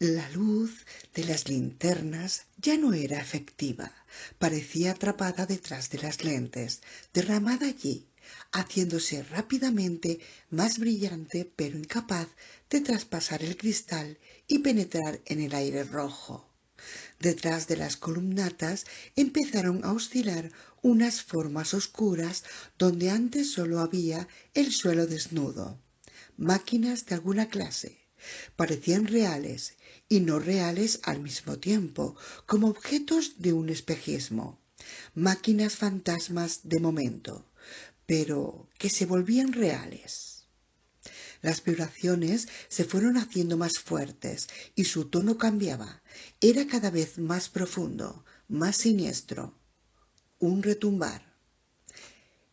La luz de las linternas ya no era efectiva, parecía atrapada detrás de las lentes, derramada allí, haciéndose rápidamente más brillante pero incapaz de traspasar el cristal y penetrar en el aire rojo. Detrás de las columnatas empezaron a oscilar unas formas oscuras donde antes solo había el suelo desnudo. Máquinas de alguna clase. Parecían reales y no reales al mismo tiempo, como objetos de un espejismo. Máquinas fantasmas de momento, pero que se volvían reales. Las vibraciones se fueron haciendo más fuertes y su tono cambiaba. Era cada vez más profundo, más siniestro. Un retumbar.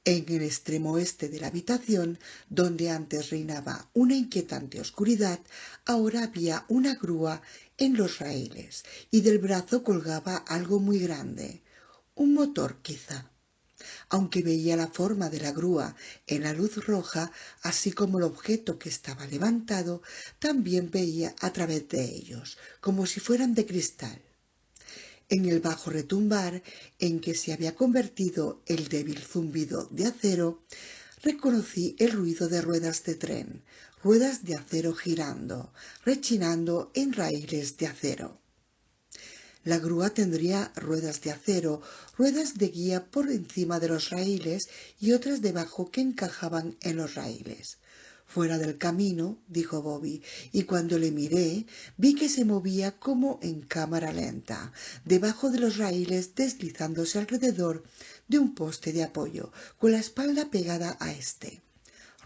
En el extremo oeste de la habitación, donde antes reinaba una inquietante oscuridad, ahora había una grúa en los raíles y del brazo colgaba algo muy grande, un motor quizá. Aunque veía la forma de la grúa en la luz roja, así como el objeto que estaba levantado, también veía a través de ellos, como si fueran de cristal. En el bajo retumbar en que se había convertido el débil zumbido de acero, reconocí el ruido de ruedas de tren, ruedas de acero girando, rechinando en raíles de acero. La grúa tendría ruedas de acero, ruedas de guía por encima de los raíles y otras debajo que encajaban en los raíles. Fuera del camino, dijo Bobby, y cuando le miré vi que se movía como en cámara lenta, debajo de los raíles deslizándose alrededor de un poste de apoyo, con la espalda pegada a éste.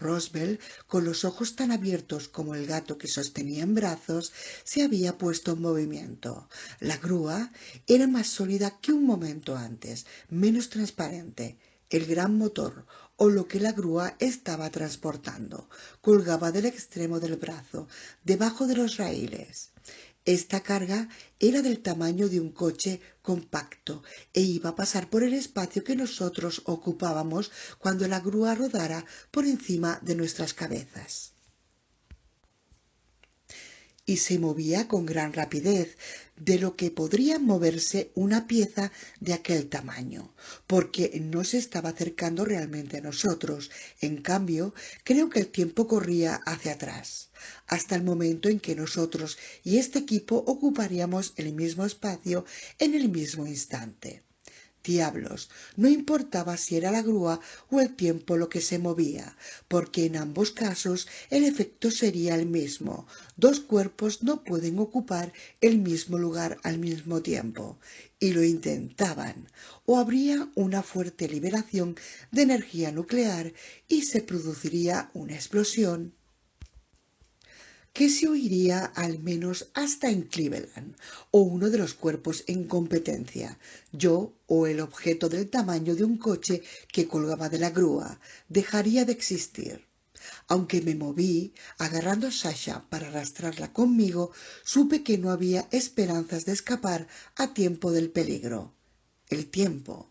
Roswell, con los ojos tan abiertos como el gato que sostenía en brazos, se había puesto en movimiento. La grúa era más sólida que un momento antes, menos transparente. El gran motor, o lo que la grúa estaba transportando, colgaba del extremo del brazo, debajo de los raíles. Esta carga era del tamaño de un coche compacto e iba a pasar por el espacio que nosotros ocupábamos cuando la grúa rodara por encima de nuestras cabezas. Y se movía con gran rapidez, de lo que podría moverse una pieza de aquel tamaño, porque no se estaba acercando realmente a nosotros. En cambio, creo que el tiempo corría hacia atrás, hasta el momento en que nosotros y este equipo ocuparíamos el mismo espacio en el mismo instante. Diablos, no importaba si era la grúa o el tiempo lo que se movía, porque en ambos casos el efecto sería el mismo. Dos cuerpos no pueden ocupar el mismo lugar al mismo tiempo, y lo intentaban, o habría una fuerte liberación de energía nuclear y se produciría una explosión que se oiría al menos hasta en Cleveland, o uno de los cuerpos en competencia, yo o el objeto del tamaño de un coche que colgaba de la grúa, dejaría de existir. Aunque me moví, agarrando a Sasha para arrastrarla conmigo, supe que no había esperanzas de escapar a tiempo del peligro. El tiempo.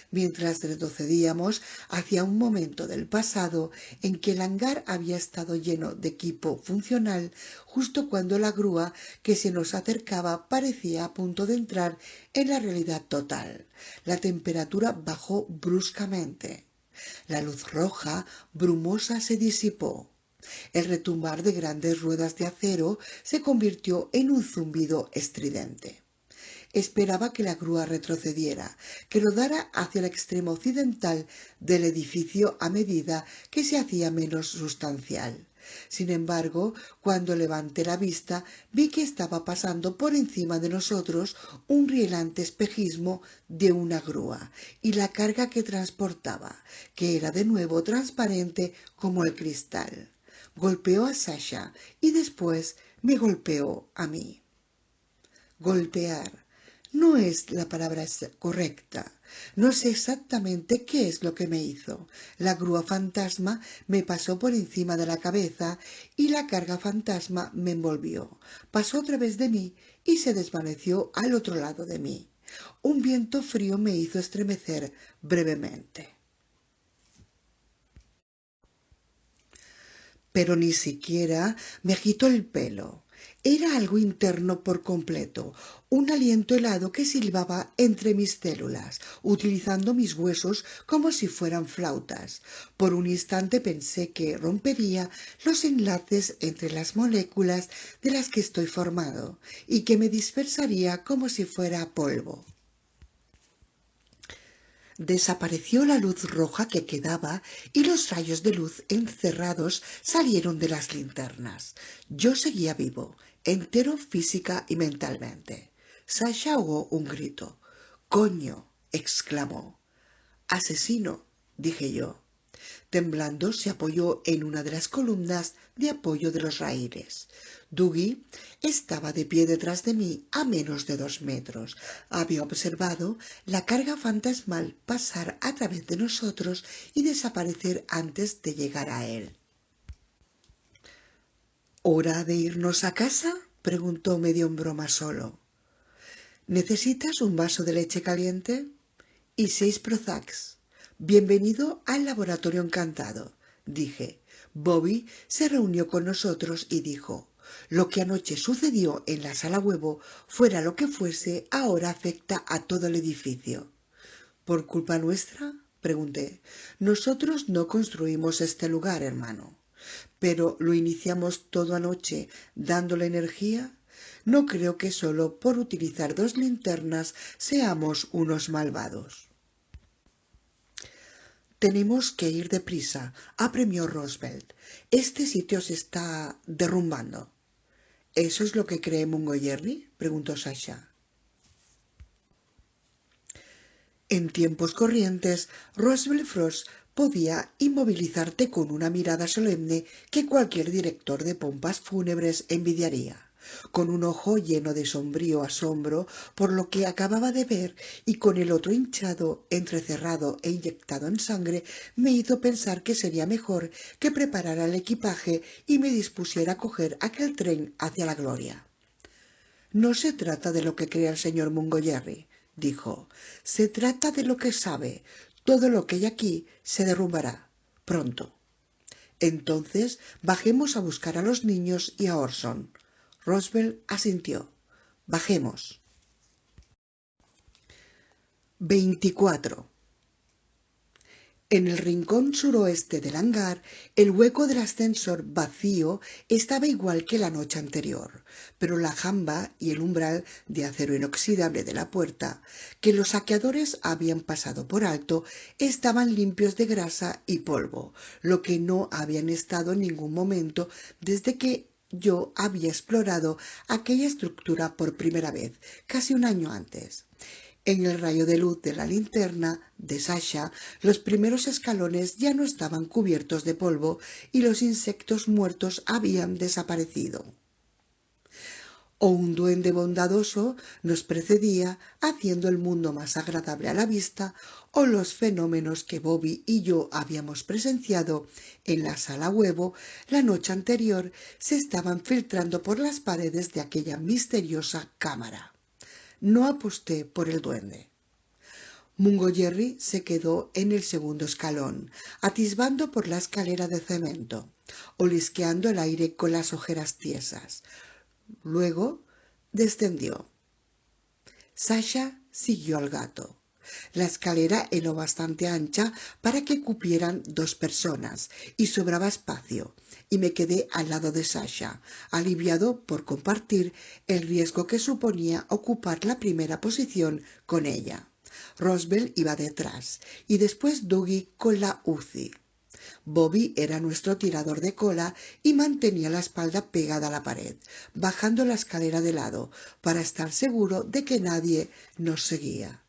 Mientras retrocedíamos hacia un momento del pasado en que el hangar había estado lleno de equipo funcional justo cuando la grúa que se nos acercaba parecía a punto de entrar en la realidad total. La temperatura bajó bruscamente. La luz roja, brumosa, se disipó. El retumbar de grandes ruedas de acero se convirtió en un zumbido estridente. Esperaba que la grúa retrocediera, que rodara hacia el extremo occidental del edificio a medida que se hacía menos sustancial. Sin embargo, cuando levanté la vista, vi que estaba pasando por encima de nosotros un rielante espejismo de una grúa y la carga que transportaba, que era de nuevo transparente como el cristal. Golpeó a Sasha y después me golpeó a mí. Golpear. No es la palabra correcta. No sé exactamente qué es lo que me hizo. La grúa fantasma me pasó por encima de la cabeza y la carga fantasma me envolvió. Pasó a través de mí y se desvaneció al otro lado de mí. Un viento frío me hizo estremecer brevemente. Pero ni siquiera me agitó el pelo. Era algo interno por completo, un aliento helado que silbaba entre mis células, utilizando mis huesos como si fueran flautas. Por un instante pensé que rompería los enlaces entre las moléculas de las que estoy formado y que me dispersaría como si fuera polvo. Desapareció la luz roja que quedaba y los rayos de luz encerrados salieron de las linternas. Yo seguía vivo, entero física y mentalmente. Sasha ahogó un grito. «¡Coño!», exclamó. «Asesino», dije yo. Temblando se apoyó en una de las columnas de apoyo de los raíles. Dougie estaba de pie detrás de mí a menos de 2 metros. Había observado la carga fantasmal pasar a través de nosotros y desaparecer antes de llegar a él. «¿Hora de irnos a casa?», preguntó medio en broma solo. «¿Necesitas un vaso de leche caliente?» «Y 6 Prozacs. Bienvenido al laboratorio encantado», dije. Bobby se reunió con nosotros y dijo: «Lo que anoche sucedió en la sala huevo, fuera lo que fuese, ahora afecta a todo el edificio». «¿Por culpa nuestra?», pregunté. «Nosotros no construimos este lugar, hermano». «Pero lo iniciamos todo anoche, dándole energía». «No creo que solo por utilizar 2 linternas seamos unos malvados». «Tenemos que ir deprisa», apremió Roosevelt. «Este sitio se está derrumbando». «¿Eso es lo que cree Mungo Jerry?», preguntó Sasha. En tiempos corrientes, Roosevelt Frost podía inmovilizarte con una mirada solemne que cualquier director de pompas fúnebres envidiaría, con un ojo lleno de sombrío asombro por lo que acababa de ver y con el otro hinchado, entrecerrado e inyectado en sangre, me hizo pensar que sería mejor que preparara el equipaje y me dispusiera a coger aquel tren hacia la gloria. «No se trata de lo que crea el señor Mungo Jerry», dijo. «Se trata de lo que sabe. Todo lo que hay aquí se derrumbará pronto». «Entonces bajemos a buscar a los niños y a Orson». Roosevelt asintió. «Bajemos». 24. En el rincón suroeste del hangar, el hueco del ascensor vacío estaba igual que la noche anterior, pero la jamba y el umbral de acero inoxidable de la puerta, que los saqueadores habían pasado por alto, estaban limpios de grasa y polvo, lo que no habían estado en ningún momento desde que yo había explorado aquella estructura por primera vez, casi un año antes. En el rayo de luz de la linterna de Sasha, los primeros escalones ya no estaban cubiertos de polvo y los insectos muertos habían desaparecido. O un duende bondadoso nos precedía, haciendo el mundo más agradable a la vista, o los fenómenos que Bobby y yo habíamos presenciado en la sala huevo la noche anterior se estaban filtrando por las paredes de aquella misteriosa cámara. No aposté por el duende. Mungo Jerry se quedó en el segundo escalón, atisbando por la escalera de cemento, olisqueando el aire con las ojeras tiesas. Luego descendió. Sasha siguió al gato. La escalera era bastante ancha para que cupieran 2 personas y sobraba espacio, y me quedé al lado de Sasha, aliviado por compartir el riesgo que suponía ocupar la primera posición con ella. Roosevelt iba detrás y después Dougie con la UCI. Bobby era nuestro tirador de cola y mantenía la espalda pegada a la pared, bajando la escalera de lado, para estar seguro de que nadie nos seguía.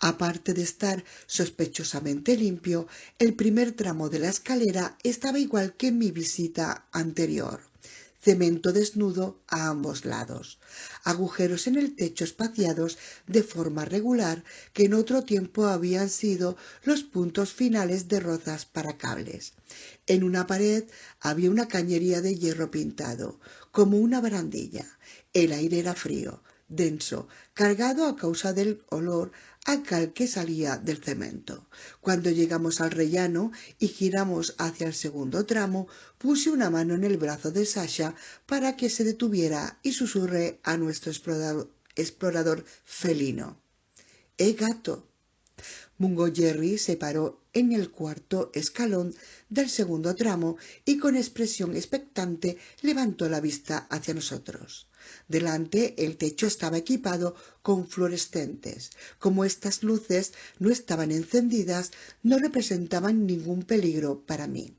Aparte de estar sospechosamente limpio, el primer tramo de la escalera estaba igual que en mi visita anterior. Cemento desnudo a ambos lados, agujeros en el techo espaciados de forma regular que en otro tiempo habían sido los puntos finales de rozas para cables. En una pared había una cañería de hierro pintado, como una barandilla. El aire era frío, denso, cargado a causa del olor a cal que salía del cemento. Cuando llegamos al rellano y giramos hacia el segundo tramo, puse una mano en el brazo de Sasha para que se detuviera y susurré a nuestro explorador felino: gato! Mungo Jerry se paró en el cuarto escalón del segundo tramo y con expresión expectante levantó la vista hacia nosotros. Delante el techo estaba equipado con fluorescentes. Como estas luces no estaban encendidas, no representaban ningún peligro para mí.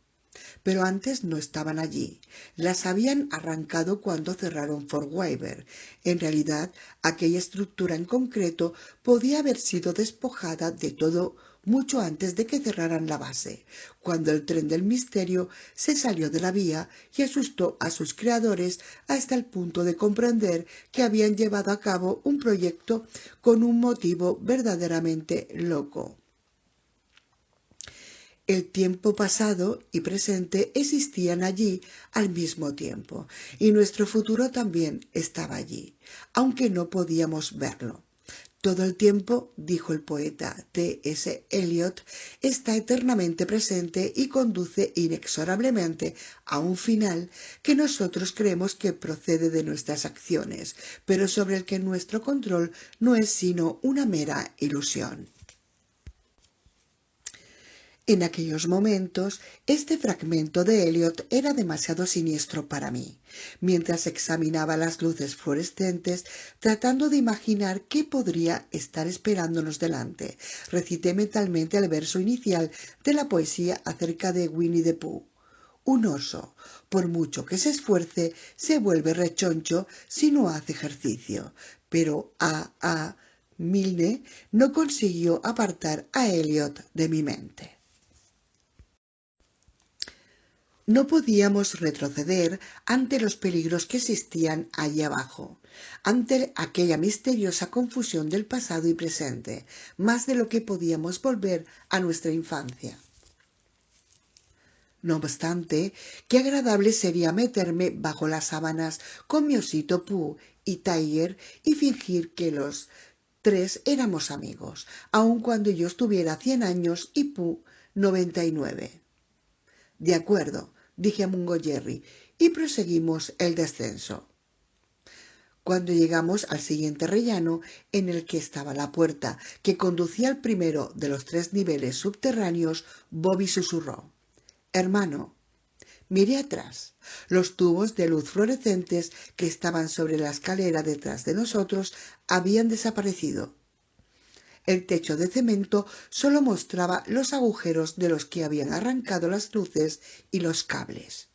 Pero antes no estaban allí. Las habían arrancado cuando cerraron Fort Weaver. En realidad, aquella estructura en concreto podía haber sido despojada de todo mucho antes de que cerraran la base, cuando el tren del misterio se salió de la vía y asustó a sus creadores hasta el punto de comprender que habían llevado a cabo un proyecto con un motivo verdaderamente loco. El tiempo pasado y presente existían allí al mismo tiempo, y nuestro futuro también estaba allí, aunque no podíamos verlo. Todo el tiempo, dijo el poeta T.S. Eliot, está eternamente presente y conduce inexorablemente a un final que nosotros creemos que procede de nuestras acciones, pero sobre el que nuestro control no es sino una mera ilusión. En aquellos momentos, este fragmento de Eliot era demasiado siniestro para mí. Mientras examinaba las luces fluorescentes, tratando de imaginar qué podría estar esperándonos delante, recité mentalmente el verso inicial de la poesía acerca de Winnie the Pooh. Un oso, por mucho que se esfuerce, se vuelve rechoncho si no hace ejercicio. Pero A. Milne no consiguió apartar a Eliot de mi mente. No podíamos retroceder ante los peligros que existían allí abajo, ante aquella misteriosa confusión del pasado y presente, más de lo que podíamos volver a nuestra infancia. No obstante, qué agradable sería meterme bajo las sábanas con mi osito Pooh y Tiger y fingir que los tres éramos amigos, aun cuando yo estuviera 100 años y Pooh 99. De acuerdo, dije a Mungo Jerry, y proseguimos el descenso. Cuando llegamos al siguiente rellano, en el que estaba la puerta que conducía al primero de los 3 niveles subterráneos, Bobby susurró: «Hermano». Miré atrás. Los tubos de luz fluorescentes que estaban sobre la escalera detrás de nosotros habían desaparecido. El techo de cemento solo mostraba los agujeros de los que habían arrancado las luces y los cables.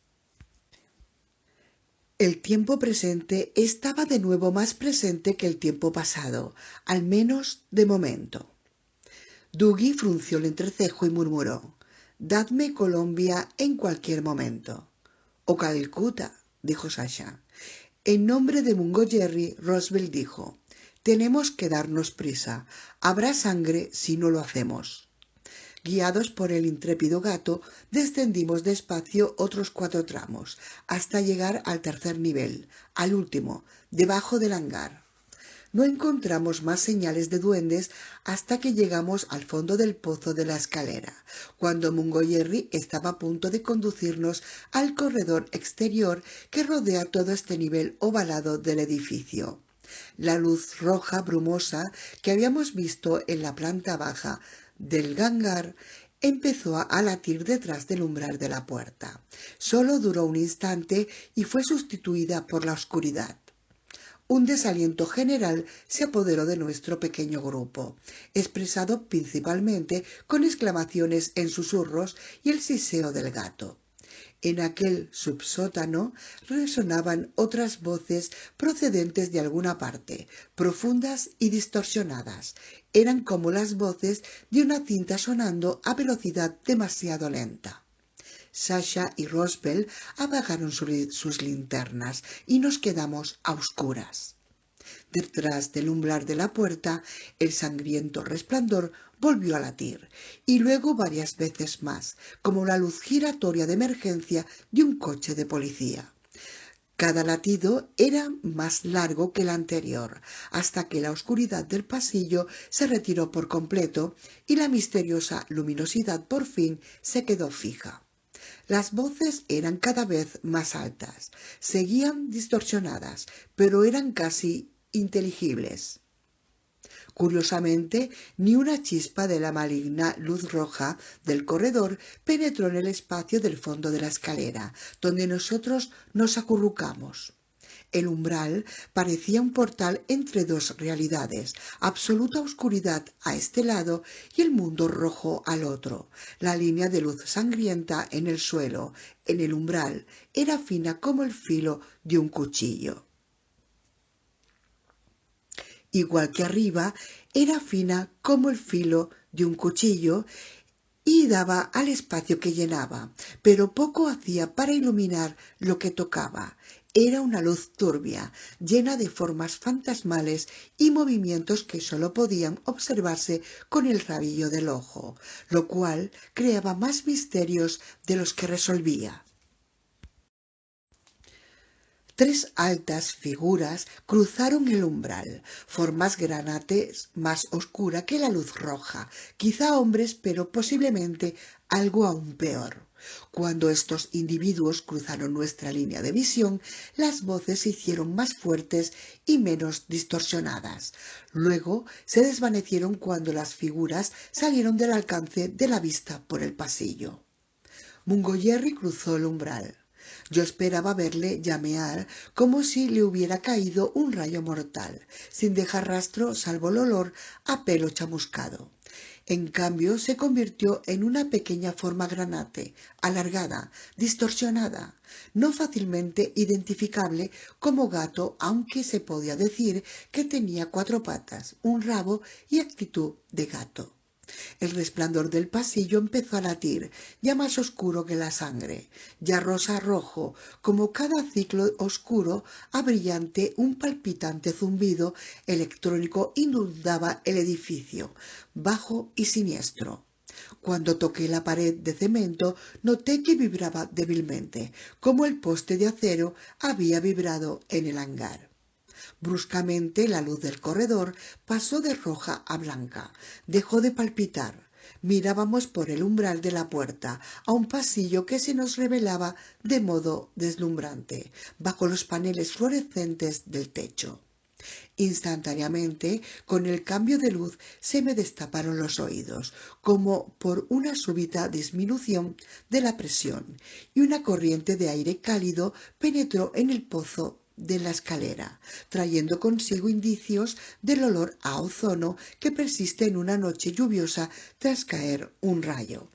El tiempo presente estaba de nuevo más presente que el tiempo pasado, al menos de momento. Dougie frunció el entrecejo y murmuró: «Dadme Colombia en cualquier momento». «O Calcuta», dijo Sasha. En nombre de Mungo Jerry, Roosevelt dijo: «Tenemos que darnos prisa. Habrá sangre si no lo hacemos». Guiados por el intrépido gato, descendimos despacio otros 4 tramos, hasta llegar al tercer nivel, al último, debajo del hangar. No encontramos más señales de duendes hasta que llegamos al fondo del pozo de la escalera, cuando Mungo Jerry estaba a punto de conducirnos al corredor exterior que rodea todo este nivel ovalado del edificio. La luz roja brumosa que habíamos visto en la planta baja del hangar empezó a latir detrás del umbral de la puerta. Solo duró un instante y fue sustituida por la oscuridad. Un desaliento general se apoderó de nuestro pequeño grupo, expresado principalmente con exclamaciones en susurros y el siseo del gato. En aquel subsótano resonaban otras voces procedentes de alguna parte, profundas y distorsionadas. Eran como las voces de una cinta sonando a velocidad demasiado lenta. Sasha y Roosevelt apagaron sus linternas y nos quedamos a oscuras. Detrás del umbral de la puerta, el sangriento resplandor volvió a latir, y luego varias veces más, como la luz giratoria de emergencia de un coche de policía. Cada latido era más largo que el anterior, hasta que la oscuridad del pasillo se retiró por completo y la misteriosa luminosidad por fin se quedó fija. Las voces eran cada vez más altas, seguían distorsionadas, pero eran casi inteligibles. Curiosamente, ni una chispa de la maligna luz roja del corredor penetró en el espacio del fondo de la escalera, donde nosotros nos acurrucamos. El umbral parecía un portal entre dos realidades, absoluta oscuridad a este lado y el mundo rojo al otro. La línea de luz sangrienta en el suelo, en el umbral, era fina como el filo de un cuchillo. Igual que arriba, era fina como el filo de un cuchillo y daba al espacio que llenaba, pero poco hacía para iluminar lo que tocaba. Era una luz turbia, llena de formas fantasmales y movimientos que sólo podían observarse con el rabillo del ojo, lo cual creaba más misterios de los que resolvía. Tres altas figuras cruzaron el umbral, formas granates más oscura que la luz roja, quizá hombres, pero posiblemente algo aún peor. Cuando estos individuos cruzaron nuestra línea de visión, las voces se hicieron más fuertes y menos distorsionadas. Luego se desvanecieron cuando las figuras salieron del alcance de la vista por el pasillo. Mungo Jerry cruzó el umbral. Yo esperaba verle llamear como si le hubiera caído un rayo mortal, sin dejar rastro salvo el olor a pelo chamuscado. En cambio, se convirtió en una pequeña forma granate, alargada, distorsionada, no fácilmente identificable como gato, aunque se podía decir que tenía 4 patas, un rabo y actitud de gato. El resplandor del pasillo empezó a latir, ya más oscuro que la sangre, ya rosa-rojo, como cada ciclo oscuro a brillante, un palpitante zumbido electrónico inundaba el edificio, bajo y siniestro. Cuando toqué la pared de cemento, noté que vibraba débilmente, como el poste de acero había vibrado en el hangar. Bruscamente la luz del corredor pasó de roja a blanca, dejó de palpitar. Mirábamos por el umbral de la puerta a un pasillo que se nos revelaba de modo deslumbrante, bajo los paneles fluorescentes del techo. Instantáneamente, con el cambio de luz, se me destaparon los oídos, como por una súbita disminución de la presión, y una corriente de aire cálido penetró en el pozo de la escalera, trayendo consigo indicios del olor a ozono que persiste en una noche lluviosa tras caer un rayo.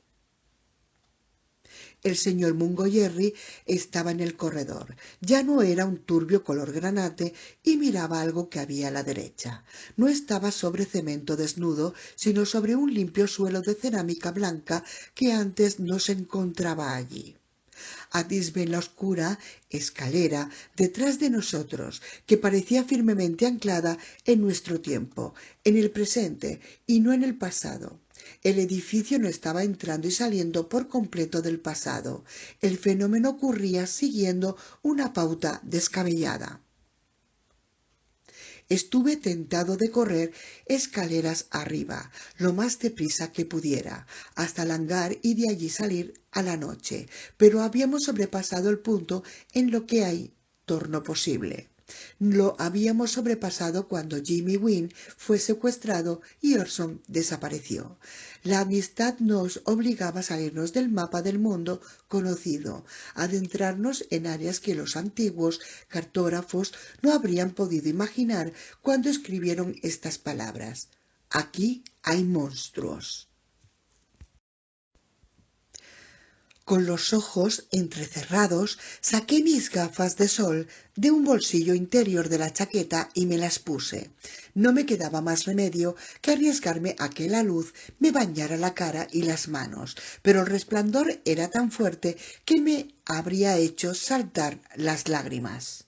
El señor Mungo Jerry estaba en el corredor. Ya no era un turbio color granate y miraba algo que había a la derecha. No estaba sobre cemento desnudo, sino sobre un limpio suelo de cerámica blanca que antes no se encontraba allí. Atisbe en la oscura escalera detrás de nosotros, que parecía firmemente anclada en nuestro tiempo, en el presente y no en el pasado. El edificio no estaba entrando y saliendo por completo del pasado. El fenómeno ocurría siguiendo una pauta descabellada. Estuve tentado de correr escaleras arriba, lo más deprisa que pudiera, hasta el hangar y de allí salir a la noche, pero habíamos sobrepasado el punto en lo que hay torno posible. Lo habíamos sobrepasado cuando Jimmy Wynn fue secuestrado y Orson desapareció. La amistad nos obligaba a salirnos del mapa del mundo conocido, adentrarnos en áreas que los antiguos cartógrafos no habrían podido imaginar cuando escribieron estas palabras. Aquí hay monstruos. Con los ojos entrecerrados, saqué mis gafas de sol de un bolsillo interior de la chaqueta y me las puse. No me quedaba más remedio que arriesgarme a que la luz me bañara la cara y las manos, pero el resplandor era tan fuerte que me habría hecho saltar las lágrimas.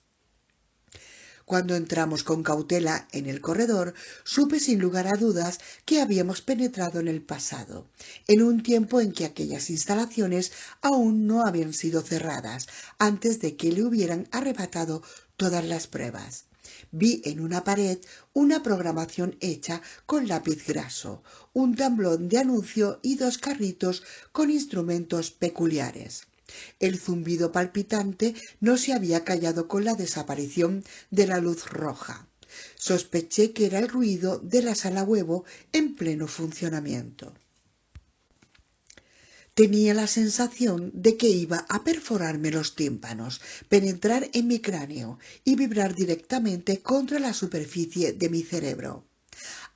Cuando entramos con cautela en el corredor, supe sin lugar a dudas que habíamos penetrado en el pasado, en un tiempo en que aquellas instalaciones aún no habían sido cerradas, antes de que le hubieran arrebatado todas las pruebas. Vi en una pared una programación hecha con lápiz graso, un tablón de anuncio y dos carritos con instrumentos peculiares. El zumbido palpitante no se había callado con la desaparición de la luz roja. Sospeché que era el ruido de la sala huevo en pleno funcionamiento. Tenía la sensación de que iba a perforarme los tímpanos, penetrar en mi cráneo y vibrar directamente contra la superficie de mi cerebro.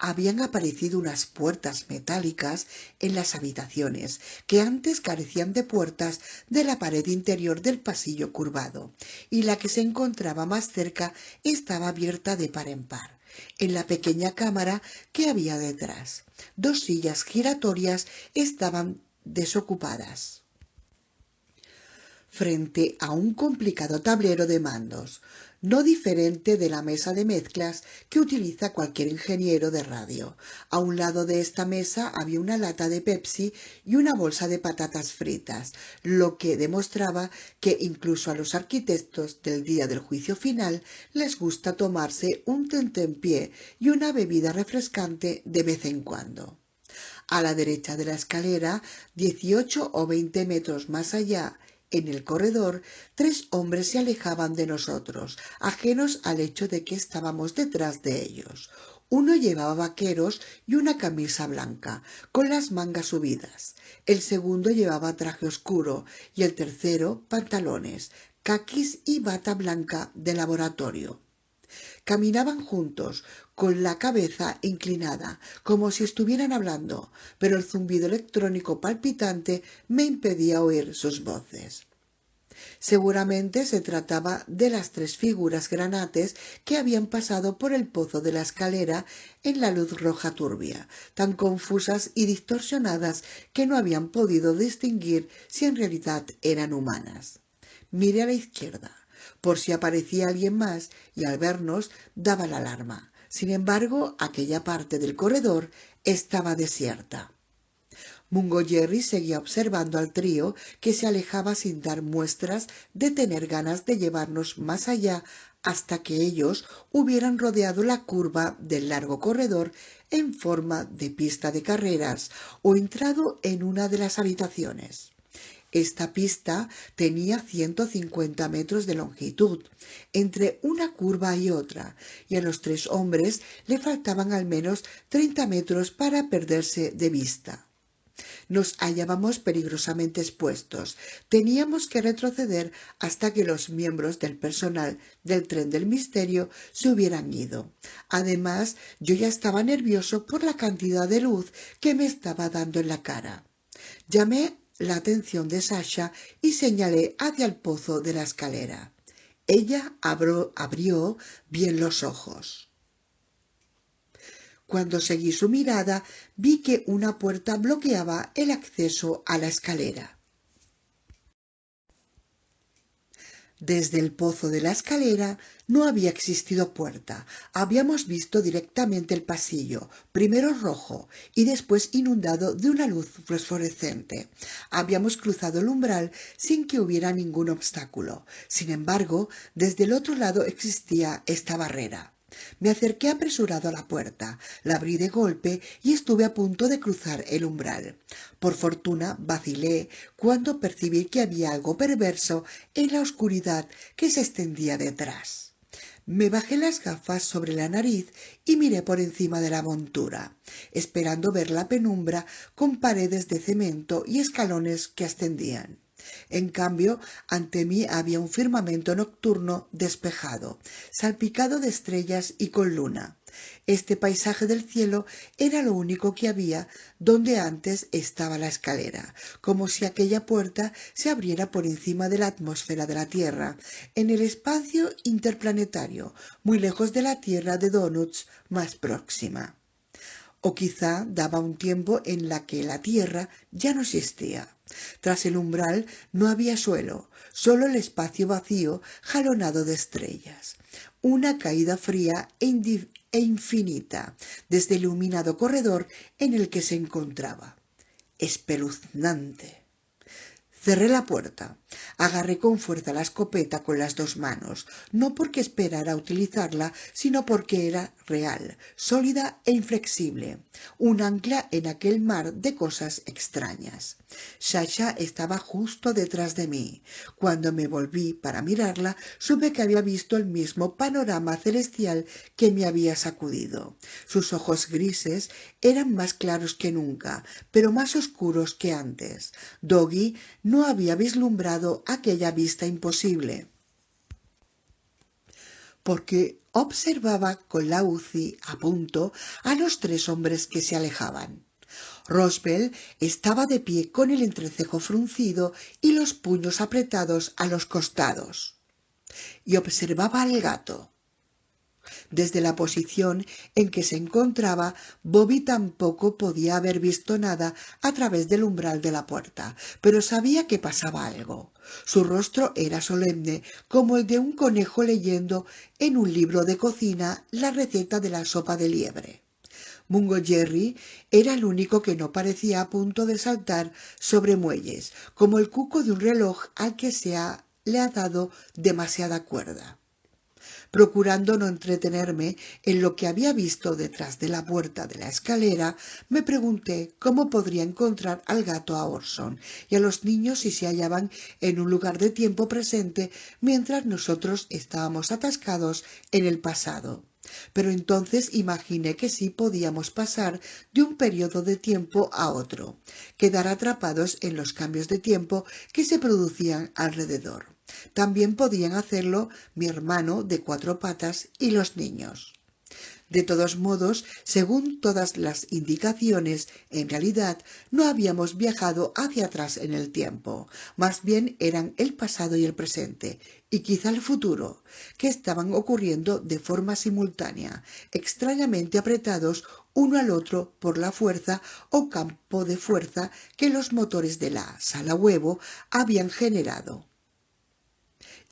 Habían aparecido unas puertas metálicas en las habitaciones que antes carecían de puertas de la pared interior del pasillo curvado, y la que se encontraba más cerca estaba abierta de par en par. En la pequeña cámara que había detrás, dos sillas giratorias estaban desocupadas frente a un complicado tablero de mandos, no diferente de la mesa de mezclas que utiliza cualquier ingeniero de radio. A un lado de esta mesa había una lata de Pepsi y una bolsa de patatas fritas, lo que demostraba que incluso a los arquitectos del día del juicio final les gusta tomarse un tentempié y una bebida refrescante de vez en cuando. A la derecha de la escalera, 18 o 20 metros más allá, en el corredor, tres hombres se alejaban de nosotros, ajenos al hecho de que estábamos detrás de ellos. Uno llevaba vaqueros y una camisa blanca, con las mangas subidas. El segundo llevaba traje oscuro y el tercero pantalones, caquis y bata blanca de laboratorio. Caminaban juntos, con la cabeza inclinada, como si estuvieran hablando, pero el zumbido electrónico palpitante me impedía oír sus voces. Seguramente se trataba de las tres figuras granates que habían pasado por el pozo de la escalera en la luz roja turbia, tan confusas y distorsionadas que no habían podido distinguir si en realidad eran humanas. Miré a la izquierda, por si aparecía alguien más, y al vernos daba la alarma. Sin embargo, aquella parte del corredor estaba desierta. Mungo Jerry seguía observando al trío que se alejaba sin dar muestras de tener ganas de llevarnos más allá hasta que ellos hubieran rodeado la curva del largo corredor en forma de pista de carreras o entrado en una de las habitaciones. Esta pista tenía 150 metros de longitud, entre una curva y otra, y a los tres hombres le faltaban al menos 30 metros para perderse de vista. Nos hallábamos peligrosamente expuestos. Teníamos que retroceder hasta que los miembros del personal del tren del misterio se hubieran ido. Además, yo ya estaba nervioso por la cantidad de luz que me estaba dando en la cara. Llamé la atención de Sasha y señalé hacia el pozo de la escalera. Ella abrió bien los ojos. Cuando seguí su mirada, vi que una puerta bloqueaba el acceso a la escalera. Desde el pozo de la escalera no había existido puerta. Habíamos visto directamente el pasillo, primero rojo y después inundado de una luz fosforescente. Habíamos cruzado el umbral sin que hubiera ningún obstáculo. Sin embargo, desde el otro lado existía esta barrera. Me acerqué apresurado a la puerta, la abrí de golpe y estuve a punto de cruzar el umbral. Por fortuna vacilé cuando percibí que había algo perverso en la oscuridad que se extendía detrás. Me bajé las gafas sobre la nariz y miré por encima de la montura, esperando ver la penumbra con paredes de cemento y escalones que ascendían. En cambio, ante mí había un firmamento nocturno despejado, salpicado de estrellas y con luna. Este paisaje del cielo era lo único que había donde antes estaba la escalera, como si aquella puerta se abriera por encima de la atmósfera de la Tierra, en el espacio interplanetario, muy lejos de la Tierra de Donuts más próxima. O quizá daba un tiempo en la que la tierra ya no existía. Tras el umbral no había suelo, solo el espacio vacío jalonado de estrellas. Una caída fría e infinita desde el iluminado corredor en el que se encontraba. Espeluznante. Cerré la puerta. Agarré con fuerza la escopeta con las dos manos, no porque esperara utilizarla, sino porque era real, sólida e inflexible, un ancla en aquel mar de cosas extrañas. Sasha estaba justo detrás de mí. Cuando me volví para mirarla, supe que había visto el mismo panorama celestial que me había sacudido. Sus ojos grises eran más claros que nunca, pero más oscuros que antes. Doggy no había vislumbrado aquella vista imposible, porque observaba con la UCI a punto a los tres hombres que se alejaban. Roswell estaba de pie con el entrecejo fruncido y los puños apretados a los costados, y observaba al gato. Desde la posición en que se encontraba, Bobby tampoco podía haber visto nada a través del umbral de la puerta, pero sabía que pasaba algo. Su rostro era solemne, como el de un conejo leyendo en un libro de cocina la receta de la sopa de liebre. Mungo Jerry era el único que no parecía a punto de saltar sobre muelles, como el cuco de un reloj al que le ha dado demasiada cuerda. Procurando no entretenerme en lo que había visto detrás de la puerta de la escalera, me pregunté cómo podría encontrar al gato a Orson y a los niños si se hallaban en un lugar de tiempo presente mientras nosotros estábamos atascados en el pasado. Pero entonces imaginé que sí podíamos pasar de un periodo de tiempo a otro, quedar atrapados en los cambios de tiempo que se producían alrededor. También podían hacerlo mi hermano de 4 patas y los niños. De todos modos, según todas las indicaciones, en realidad no habíamos viajado hacia atrás en el tiempo, más bien eran el pasado y el presente, y quizá el futuro, que estaban ocurriendo de forma simultánea, extrañamente apretados uno al otro por la fuerza o campo de fuerza que los motores de la sala huevo habían generado.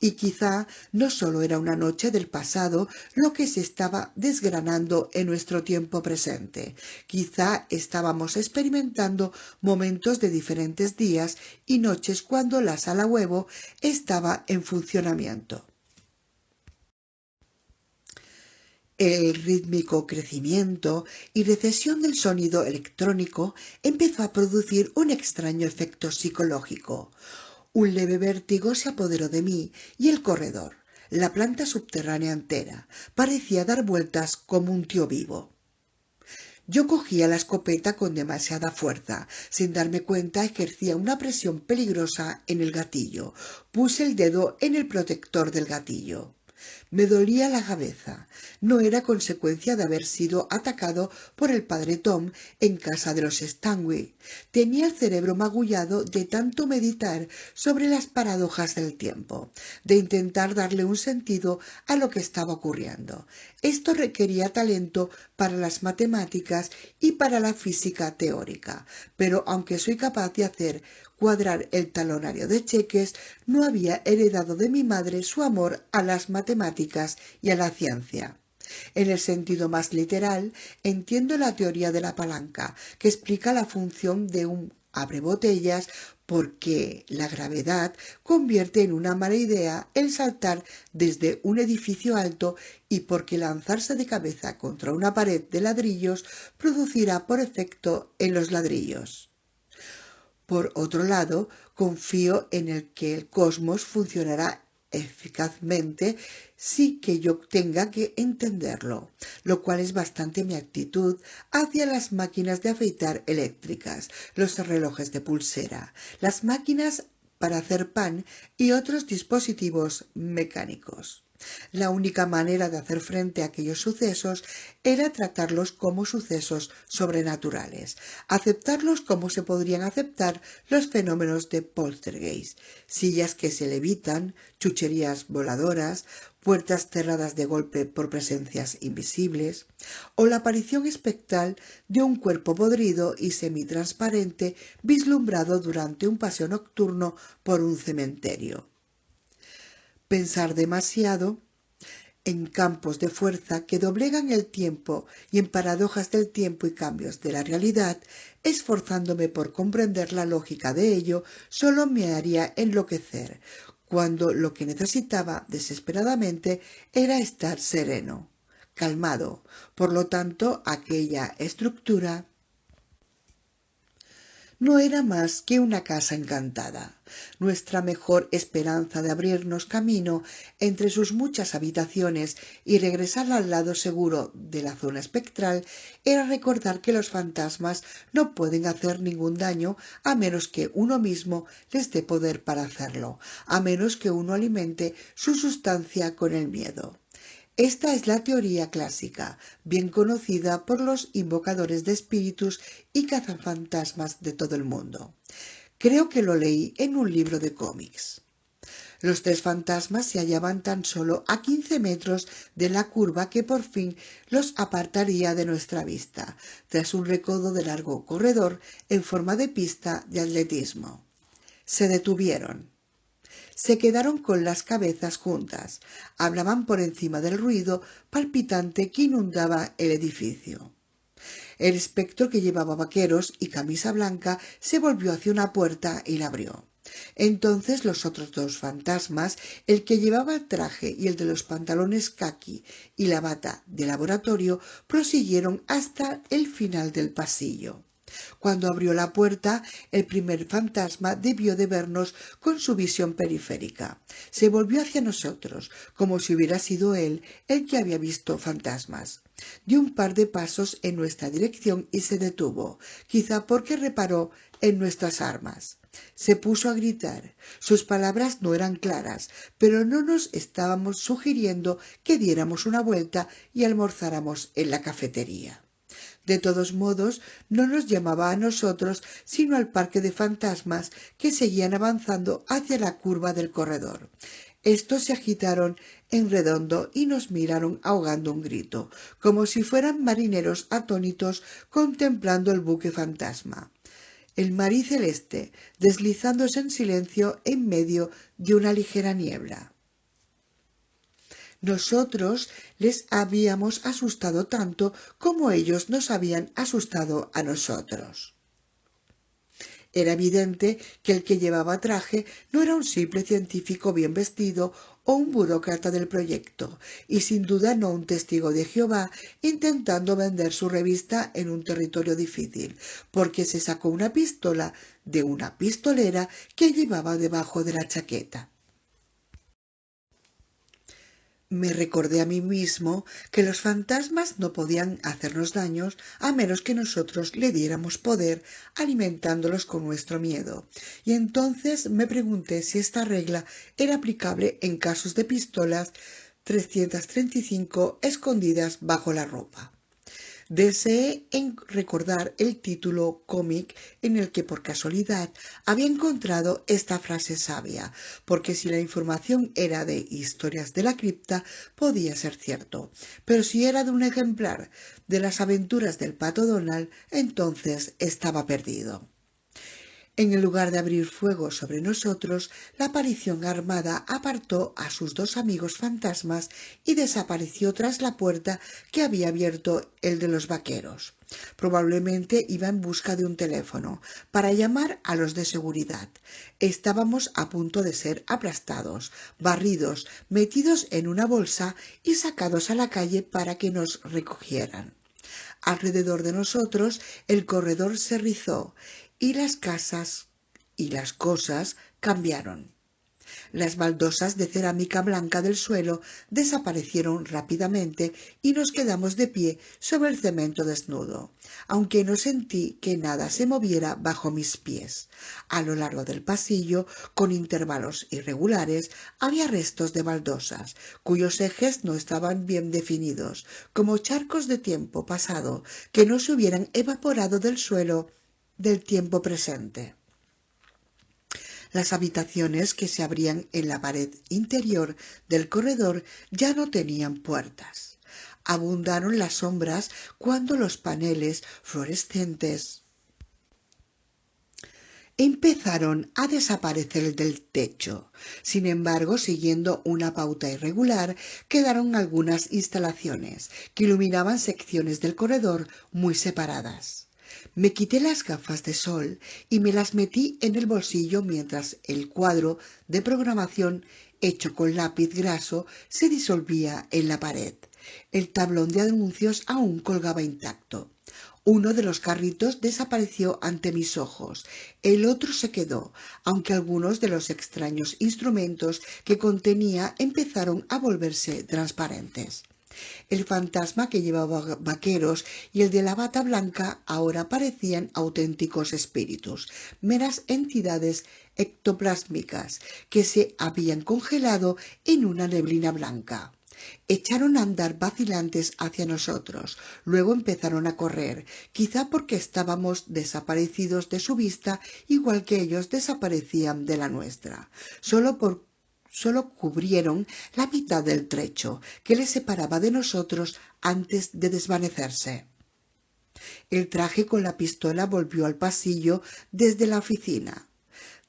Y quizá no solo era una noche del pasado lo que se estaba desgranando en nuestro tiempo presente. Quizá estábamos experimentando momentos de diferentes días y noches cuando la sala huevo estaba en funcionamiento. El rítmico crecimiento y recesión del sonido electrónico empezó a producir un extraño efecto psicológico. Un leve vértigo se apoderó de mí y el corredor, la planta subterránea entera, parecía dar vueltas como un tío vivo. Yo cogía la escopeta con demasiada fuerza. Sin darme cuenta ejercía una presión peligrosa en el gatillo. Puse el dedo en el protector del gatillo. Me dolía la cabeza. No era consecuencia de haber sido atacado por el padre Tom en casa de los Stanwyck. Tenía el cerebro magullado de tanto meditar sobre las paradojas del tiempo, de intentar darle un sentido a lo que estaba ocurriendo. Esto requería talento para las matemáticas y para la física teórica, pero aunque soy capaz de hacer cuadrar el talonario de cheques, no había heredado de mi madre su amor a las matemáticas y a la ciencia. En el sentido más literal, entiendo la teoría de la palanca, que explica la función de un abrebotellas porque la gravedad convierte en una mala idea el saltar desde un edificio alto y porque lanzarse de cabeza contra una pared de ladrillos producirá por efecto en los ladrillos. Por otro lado, confío en el que el cosmos funcionará eficazmente sin que yo tenga que entenderlo, lo cual es bastante mi actitud hacia las máquinas de afeitar eléctricas, los relojes de pulsera, las máquinas para hacer pan y otros dispositivos mecánicos. La única manera de hacer frente a aquellos sucesos era tratarlos como sucesos sobrenaturales, aceptarlos como se podrían aceptar los fenómenos de poltergeist, sillas que se levitan, chucherías voladoras, puertas cerradas de golpe por presencias invisibles, o la aparición espectral de un cuerpo podrido y semitransparente vislumbrado durante un paseo nocturno por un cementerio. Pensar demasiado en campos de fuerza que doblegan el tiempo y en paradojas del tiempo y cambios de la realidad, esforzándome por comprender la lógica de ello, solo me haría enloquecer, cuando lo que necesitaba desesperadamente era estar sereno, calmado. Por lo tanto, aquella estructura no era más que una casa encantada. Nuestra mejor esperanza de abrirnos camino entre sus muchas habitaciones y regresar al lado seguro de la zona espectral era recordar que los fantasmas no pueden hacer ningún daño a menos que uno mismo les dé poder para hacerlo, a menos que uno alimente su sustancia con el miedo. Esta es la teoría clásica, bien conocida por los invocadores de espíritus y cazafantasmas de todo el mundo. Creo que lo leí en un libro de cómics. Los tres fantasmas se hallaban tan solo a 15 metros de la curva que por fin los apartaría de nuestra vista, tras un recodo de largo corredor en forma de pista de atletismo. Se detuvieron. Se quedaron con las cabezas juntas, hablaban por encima del ruido palpitante que inundaba el edificio. El espectro, que llevaba vaqueros y camisa blanca, se volvió hacia una puerta y la abrió. Entonces los otros dos fantasmas, el que llevaba el traje y el de los pantalones caqui y la bata de laboratorio, prosiguieron hasta el final del pasillo. Cuando abrió la puerta, el primer fantasma debió de vernos con su visión periférica. Se volvió hacia nosotros, como si hubiera sido él el que había visto fantasmas. Dio un par de pasos en nuestra dirección y se detuvo, quizá porque reparó en nuestras armas. Se puso a gritar. Sus palabras no eran claras, pero no nos estábamos sugiriendo que diéramos una vuelta y almorzáramos en la cafetería. De todos modos, no nos llamaba a nosotros, sino al parque de fantasmas que seguían avanzando hacia la curva del corredor. Estos se agitaron en redondo y nos miraron ahogando un grito, como si fueran marineros atónitos contemplando el buque fantasma. El mar celeste, deslizándose en silencio en medio de una ligera niebla. Nosotros les habíamos asustado tanto como ellos nos habían asustado a nosotros. Era evidente que el que llevaba traje no era un simple científico bien vestido o un burócrata del proyecto, y sin duda no un testigo de Jehová intentando vender su revista en un territorio difícil, porque se sacó una pistola de una pistolera que llevaba debajo de la chaqueta. Me recordé a mí mismo que los fantasmas no podían hacernos daños a menos que nosotros le diéramos poder alimentándolos con nuestro miedo, y entonces me pregunté si esta regla era aplicable en casos de pistolas 335 escondidas bajo la ropa. Deseé recordar el título cómic en el que por casualidad había encontrado esta frase sabia, porque si la información era de Historias de la Cripta podía ser cierto, pero si era de un ejemplar de las aventuras del Pato Donald, entonces estaba perdido. En lugar de abrir fuego sobre nosotros, la aparición armada apartó a sus dos amigos fantasmas y desapareció tras la puerta que había abierto el de los vaqueros. Probablemente iba en busca de un teléfono para llamar a los de seguridad. Estábamos a punto de ser aplastados, barridos, metidos en una bolsa y sacados a la calle para que nos recogieran. Alrededor de nosotros el corredor se rizó y las casas y las cosas cambiaron. Las baldosas de cerámica blanca del suelo desaparecieron rápidamente y nos quedamos de pie sobre el cemento desnudo, aunque no sentí que nada se moviera bajo mis pies. A lo largo del pasillo, con intervalos irregulares, había restos de baldosas, cuyos ejes no estaban bien definidos, como charcos de tiempo pasado que no se hubieran evaporado del suelo del tiempo presente. Las habitaciones que se abrían en la pared interior del corredor ya no tenían puertas. Abundaron las sombras cuando los paneles fluorescentes empezaron a desaparecer del techo. Sin embargo, siguiendo una pauta irregular, quedaron algunas instalaciones que iluminaban secciones del corredor muy separadas. Me quité las gafas de sol y me las metí en el bolsillo mientras el cuadro de programación hecho con lápiz graso se disolvía en la pared. El tablón de anuncios aún colgaba intacto. Uno de los carritos desapareció ante mis ojos, el otro se quedó, aunque algunos de los extraños instrumentos que contenía empezaron a volverse transparentes. El fantasma que llevaba vaqueros y el de la bata blanca ahora parecían auténticos espíritus, meras entidades ectoplásmicas que se habían congelado en una neblina blanca. Echaron a andar vacilantes hacia nosotros, luego empezaron a correr, quizá porque estábamos desaparecidos de su vista, igual que ellos desaparecían de la nuestra. Solo cubrieron la mitad del trecho que les separaba de nosotros antes de desvanecerse. El traje con la pistola volvió al pasillo desde la oficina,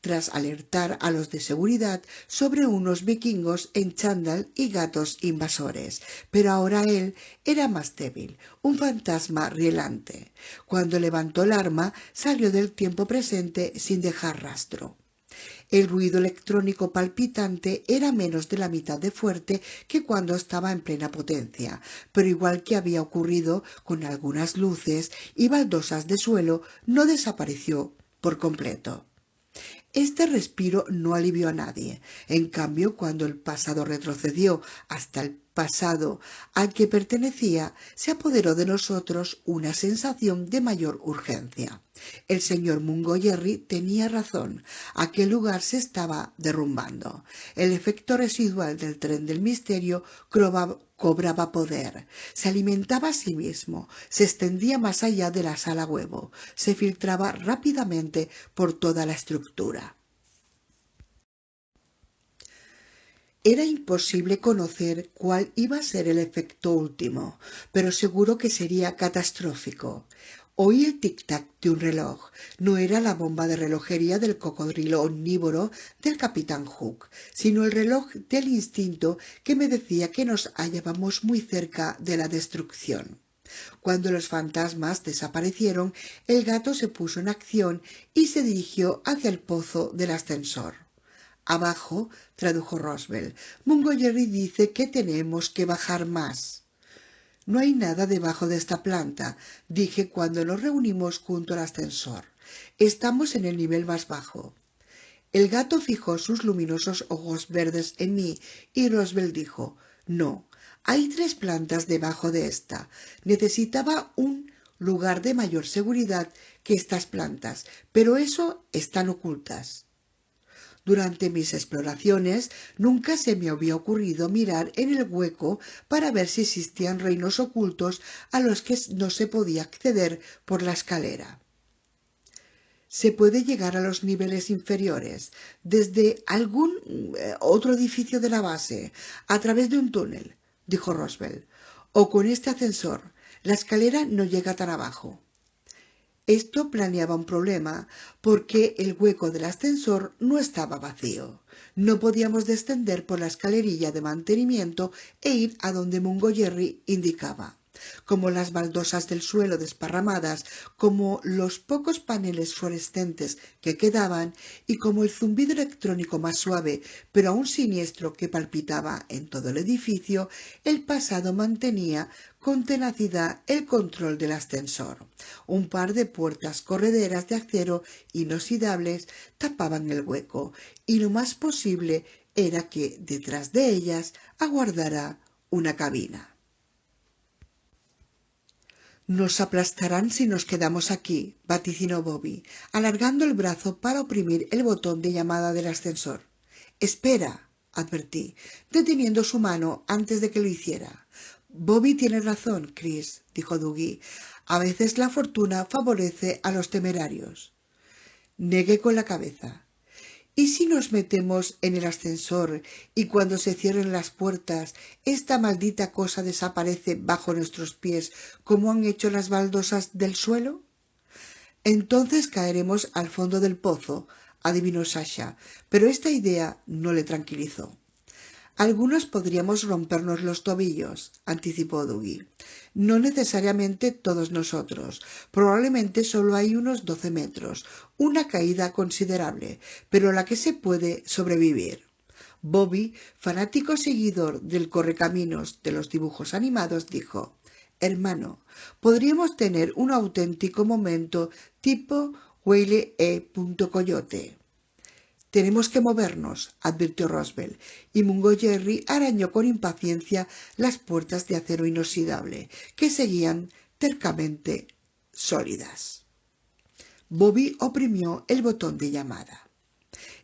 tras alertar a los de seguridad sobre unos vikingos en chándal y gatos invasores, pero ahora él era más débil, un fantasma rielante. Cuando levantó el arma, salió del tiempo presente sin dejar rastro. El ruido electrónico palpitante era menos de la mitad de fuerte que cuando estaba en plena potencia, pero igual que había ocurrido con algunas luces y baldosas de suelo, no desapareció por completo. Este respiro no alivió a nadie. En cambio, cuando el pasado retrocedió hasta el pasado al que pertenecía, se apoderó de nosotros una sensación de mayor urgencia. El señor Mungo Jerry tenía razón. Aquel lugar se estaba derrumbando. El efecto residual del tren del misterio cobraba poder, se alimentaba a sí mismo, se extendía más allá de la sala huevo, se filtraba rápidamente por toda la estructura. Era imposible conocer cuál iba a ser el efecto último, pero seguro que sería catastrófico. Oí el tic-tac de un reloj. No era la bomba de relojería del cocodrilo omnívoro del capitán Hook, sino el reloj del instinto que me decía que nos hallábamos muy cerca de la destrucción. Cuando los fantasmas desaparecieron, el gato se puso en acción y se dirigió hacia el pozo del ascensor. Abajo, tradujo Roswell, Mungo Jerry dice que tenemos que bajar más. No hay nada debajo de esta planta, dije cuando nos reunimos junto al ascensor. Estamos en el nivel más bajo. El gato fijó sus luminosos ojos verdes en mí y Roswell dijo, no, hay 3 plantas debajo de esta. Necesitaba un lugar de mayor seguridad que estas plantas, pero eso están ocultas. Durante mis exploraciones nunca se me había ocurrido mirar en el hueco para ver si existían reinos ocultos a los que no se podía acceder por la escalera. Se puede llegar a los niveles inferiores desde algún otro edificio de la base, a través de un túnel, dijo Roswell, o con este ascensor. La escalera no llega tan abajo. Esto planeaba un problema, porque el hueco del ascensor no estaba vacío. No podíamos descender por la escalerilla de mantenimiento e ir a donde Mungo Jerry indicaba. Como las baldosas del suelo desparramadas, como los pocos paneles fluorescentes que quedaban y como el zumbido electrónico más suave, pero aún siniestro, que palpitaba en todo el edificio, el pasado mantenía con tenacidad el control del ascensor. Un par de puertas correderas de acero inoxidables tapaban el hueco, y lo más posible era que detrás de ellas aguardara una cabina. Nos aplastarán si nos quedamos aquí, vaticinó Bobby, alargando el brazo para oprimir el botón de llamada del ascensor. Espera, advertí, deteniendo su mano antes de que lo hiciera. Bobby tiene razón, Chris, dijo Dougie. A veces la fortuna favorece a los temerarios. Negué con la cabeza. ¿Y si nos metemos en el ascensor y cuando se cierren las puertas, esta maldita cosa desaparece bajo nuestros pies como han hecho las baldosas del suelo? Entonces caeremos al fondo del pozo, adivinó Sasha, pero esta idea no le tranquilizó. Algunos podríamos rompernos los tobillos, anticipó Dougie. No necesariamente todos nosotros. Probablemente solo hay unos 12 metros, una caída considerable, pero la que se puede sobrevivir. Bobby, fanático seguidor del correcaminos de los dibujos animados, dijo: Hermano, podríamos tener un auténtico momento tipo Wile E. Coyote. Tenemos que movernos, advirtió Roswell, y Mungo Jerry arañó con impaciencia las puertas de acero inoxidable, que seguían tercamente sólidas. Bobby oprimió el botón de llamada.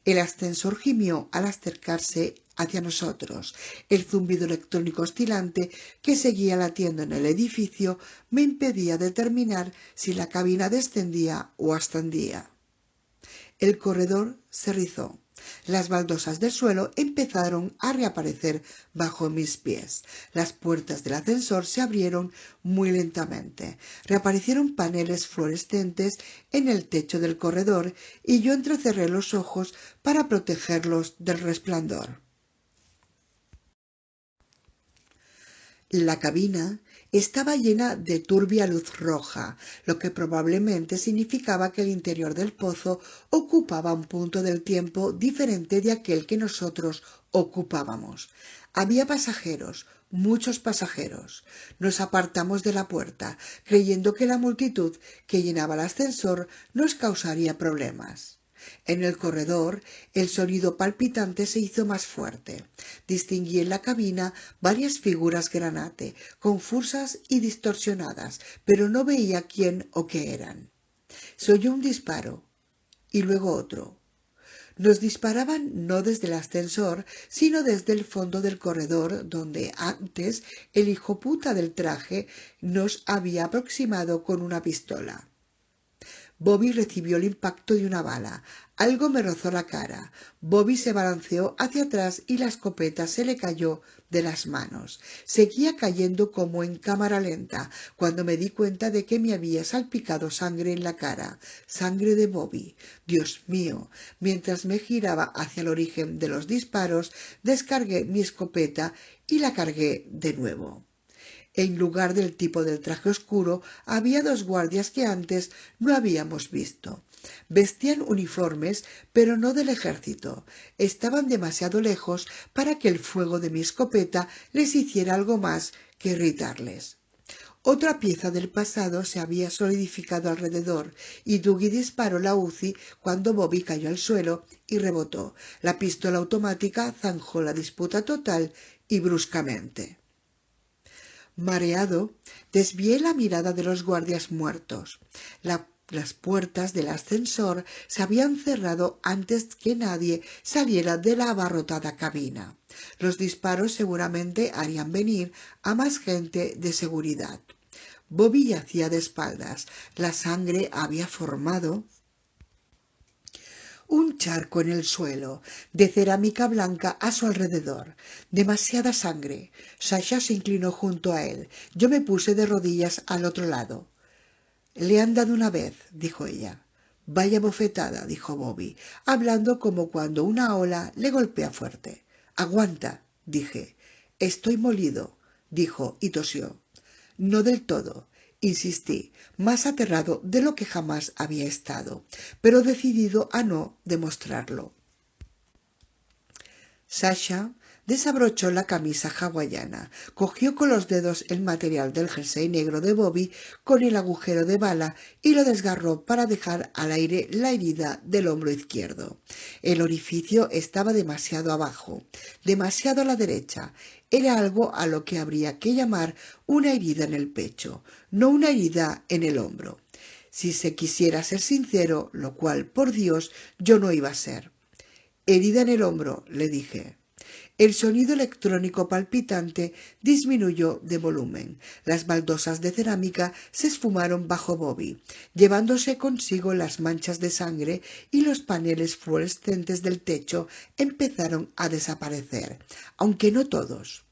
El ascensor gimió al acercarse hacia nosotros. El zumbido electrónico oscilante que seguía latiendo en el edificio me impedía determinar si la cabina descendía o ascendía. El corredor se rizó. Las baldosas del suelo empezaron a reaparecer bajo mis pies. Las puertas del ascensor se abrieron muy lentamente. Reaparecieron paneles fluorescentes en el techo del corredor y yo entrecerré los ojos para protegerlos del resplandor. La cabina estaba llena de turbia luz roja, lo que probablemente significaba que el interior del pozo ocupaba un punto del tiempo diferente de aquel que nosotros ocupábamos. Había pasajeros, muchos pasajeros. Nos apartamos de la puerta, creyendo que la multitud que llenaba el ascensor nos causaría problemas. En el corredor el sonido palpitante se hizo más fuerte. Distinguí en la cabina varias figuras granate, confusas y distorsionadas, pero no veía quién o qué eran. Se oyó un disparo y luego otro. Nos disparaban no desde el ascensor, sino desde el fondo del corredor, donde antes el hijoputa del traje nos había aproximado con una pistola. Bobby recibió el impacto de una bala. Algo me rozó la cara. Bobby se balanceó hacia atrás y la escopeta se le cayó de las manos. Seguía cayendo como en cámara lenta, cuando me di cuenta de que me había salpicado sangre en la cara. Sangre de Bobby. Dios mío. Mientras me giraba hacia el origen de los disparos, descargué mi escopeta y la cargué de nuevo. En lugar del tipo del traje oscuro, había dos guardias que antes no habíamos visto. Vestían uniformes, pero no del ejército. Estaban demasiado lejos para que el fuego de mi escopeta les hiciera algo más que irritarles. Otra pieza del pasado se había solidificado alrededor, y Dougie disparó la UCI cuando Bobby cayó al suelo y rebotó. La pistola automática zanjó la disputa total y bruscamente. Mareado, desvié la mirada de los guardias muertos. Las puertas del ascensor se habían cerrado antes que nadie saliera de la abarrotada cabina. Los disparos seguramente harían venir a más gente de seguridad. Bobby yacía de espaldas. La sangre había formado un charco en el suelo, de cerámica blanca a su alrededor. Demasiada sangre. Sasha se inclinó junto a él. Yo me puse de rodillas al otro lado. Le han dado una vez, dijo ella. Vaya bofetada, dijo Bobby, hablando como cuando una ola le golpea fuerte. Aguanta, dije. Estoy molido, dijo y tosió. No del todo. Insistí, más aterrado de lo que jamás había estado, pero decidido a no demostrarlo. Sasha Desabrochó la camisa hawaiana, cogió con los dedos el material del jersey negro de Bobby con el agujero de bala y lo desgarró para dejar al aire la herida del hombro izquierdo. El orificio estaba demasiado abajo, demasiado a la derecha. Era algo a lo que habría que llamar una herida en el pecho, no una herida en el hombro. Si se quisiera ser sincero, lo cual, por Dios, yo no iba a ser. «Herida en el hombro», le dije. El sonido electrónico palpitante disminuyó de volumen. Las baldosas de cerámica se esfumaron bajo Bobby, llevándose consigo las manchas de sangre, y los paneles fluorescentes del techo empezaron a desaparecer, aunque no todos.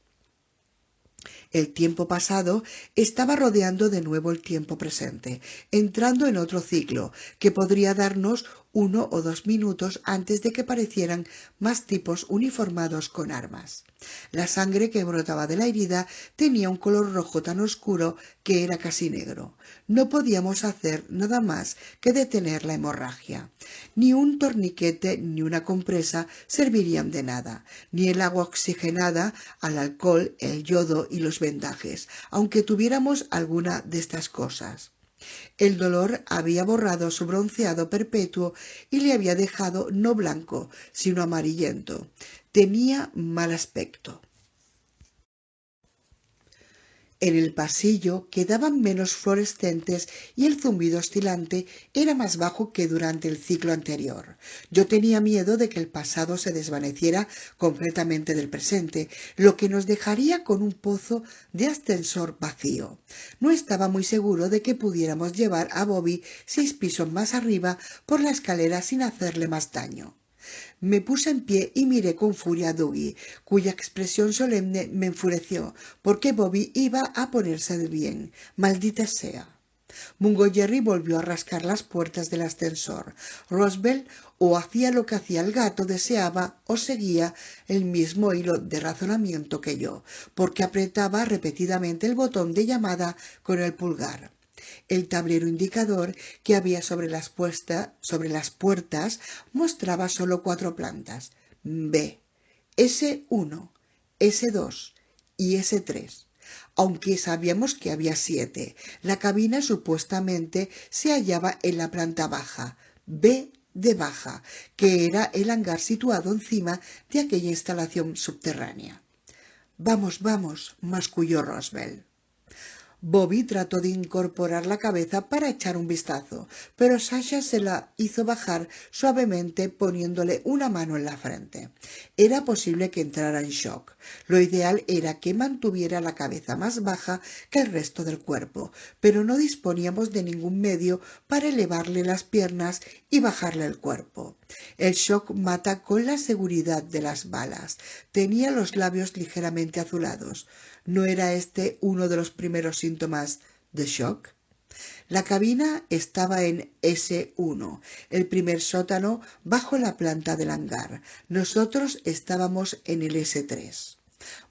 El tiempo pasado estaba rodeando de nuevo el tiempo presente, entrando en otro ciclo que podría darnos 1 o 2 minutos antes de que aparecieran más tipos uniformados con armas. La sangre que brotaba de la herida tenía un color rojo tan oscuro que era casi negro. No podíamos hacer nada más que detener la hemorragia. Ni un torniquete ni una compresa servirían de nada, ni el agua oxigenada, al alcohol, el yodo y los vendajes, aunque tuviéramos alguna de estas cosas. El dolor había borrado su bronceado perpetuo y le había dejado no blanco, sino amarillento. Tenía mal aspecto. En el pasillo quedaban menos fluorescentes y el zumbido oscilante era más bajo que durante el ciclo anterior. Yo tenía miedo de que el pasado se desvaneciera completamente del presente, lo que nos dejaría con un pozo de ascensor vacío. No estaba muy seguro de que pudiéramos llevar a Bobby 6 pisos más arriba por la escalera sin hacerle más daño. Me puse en pie y miré con furia a Dougie, cuya expresión solemne me enfureció, porque Bobby iba a ponerse de bien. ¡Maldita sea! Mungo Jerry volvió a rascar las puertas del ascensor. Roswell o hacía lo que hacía el gato, deseaba o seguía el mismo hilo de razonamiento que yo, porque apretaba repetidamente el botón de llamada con el pulgar. El tablero indicador que había sobre las puertas mostraba solo 4 plantas: B, S1, S2 y S3. Aunque sabíamos que había 7, la cabina supuestamente se hallaba en la planta baja, B de baja, que era el hangar situado encima de aquella instalación subterránea. «Vamos, vamos», masculló Roswell. Bobby trató de incorporar la cabeza para echar un vistazo, pero Sasha se la hizo bajar suavemente poniéndole una mano en la frente. Era posible que entrara en shock. Lo ideal era que mantuviera la cabeza más baja que el resto del cuerpo, pero no disponíamos de ningún medio para elevarle las piernas y bajarle el cuerpo. El shock mata con la seguridad de las balas. Tenía los labios ligeramente azulados. ¿No era este uno de los primeros síntomas de shock? La cabina estaba en S1, el primer sótano bajo la planta del hangar. Nosotros estábamos en el S3.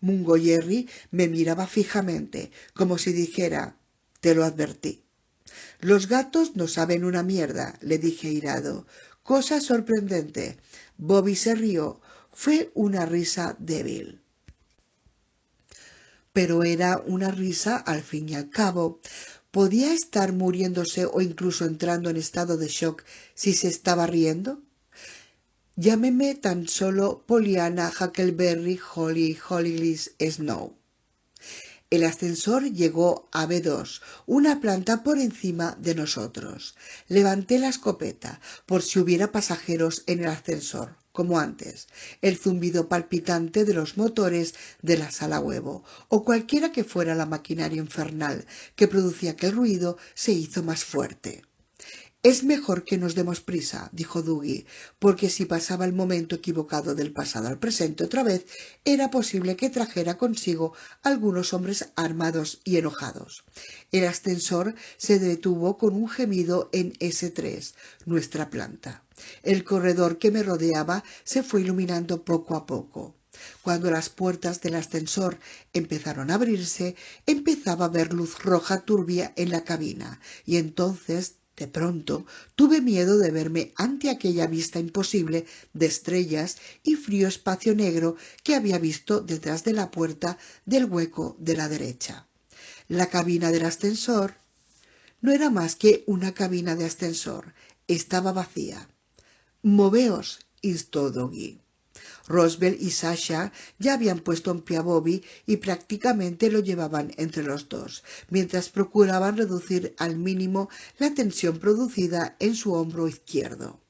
Mungo Jerry me miraba fijamente, como si dijera: «Te lo advertí». «Los gatos no saben una mierda», le dije irado. «Cosa sorprendente». Bobby se rió. Fue una risa débil, pero era una risa al fin y al cabo. ¿Podía estar muriéndose o incluso entrando en estado de shock si se estaba riendo? Llámeme tan solo Pollyanna Huckleberry Hollis Snow. El ascensor llegó a B2, una planta por encima de nosotros. Levanté la escopeta por si hubiera pasajeros en el ascensor, como antes, el zumbido palpitante de los motores de la sala huevo, o cualquiera que fuera la maquinaria infernal que producía aquel ruido, se hizo más fuerte. «Es mejor que nos demos prisa», dijo Dougie, porque si pasaba el momento equivocado del pasado al presente otra vez, era posible que trajera consigo algunos hombres armados y enojados. El ascensor se detuvo con un gemido en S3, nuestra planta. El corredor que me rodeaba se fue iluminando poco a poco. Cuando las puertas del ascensor empezaron a abrirse, empezaba a ver luz roja turbia en la cabina, y entonces De pronto tuve miedo de verme ante aquella vista imposible de estrellas y frío espacio negro que había visto detrás de la puerta del hueco de la derecha. La cabina del ascensor no era más que una cabina de ascensor. Estaba vacía. «Moveos», instó Doggy. Roswell y Sasha ya habían puesto en pie a Bobby y prácticamente lo llevaban entre los dos, mientras procuraban reducir al mínimo la tensión producida en su hombro izquierdo.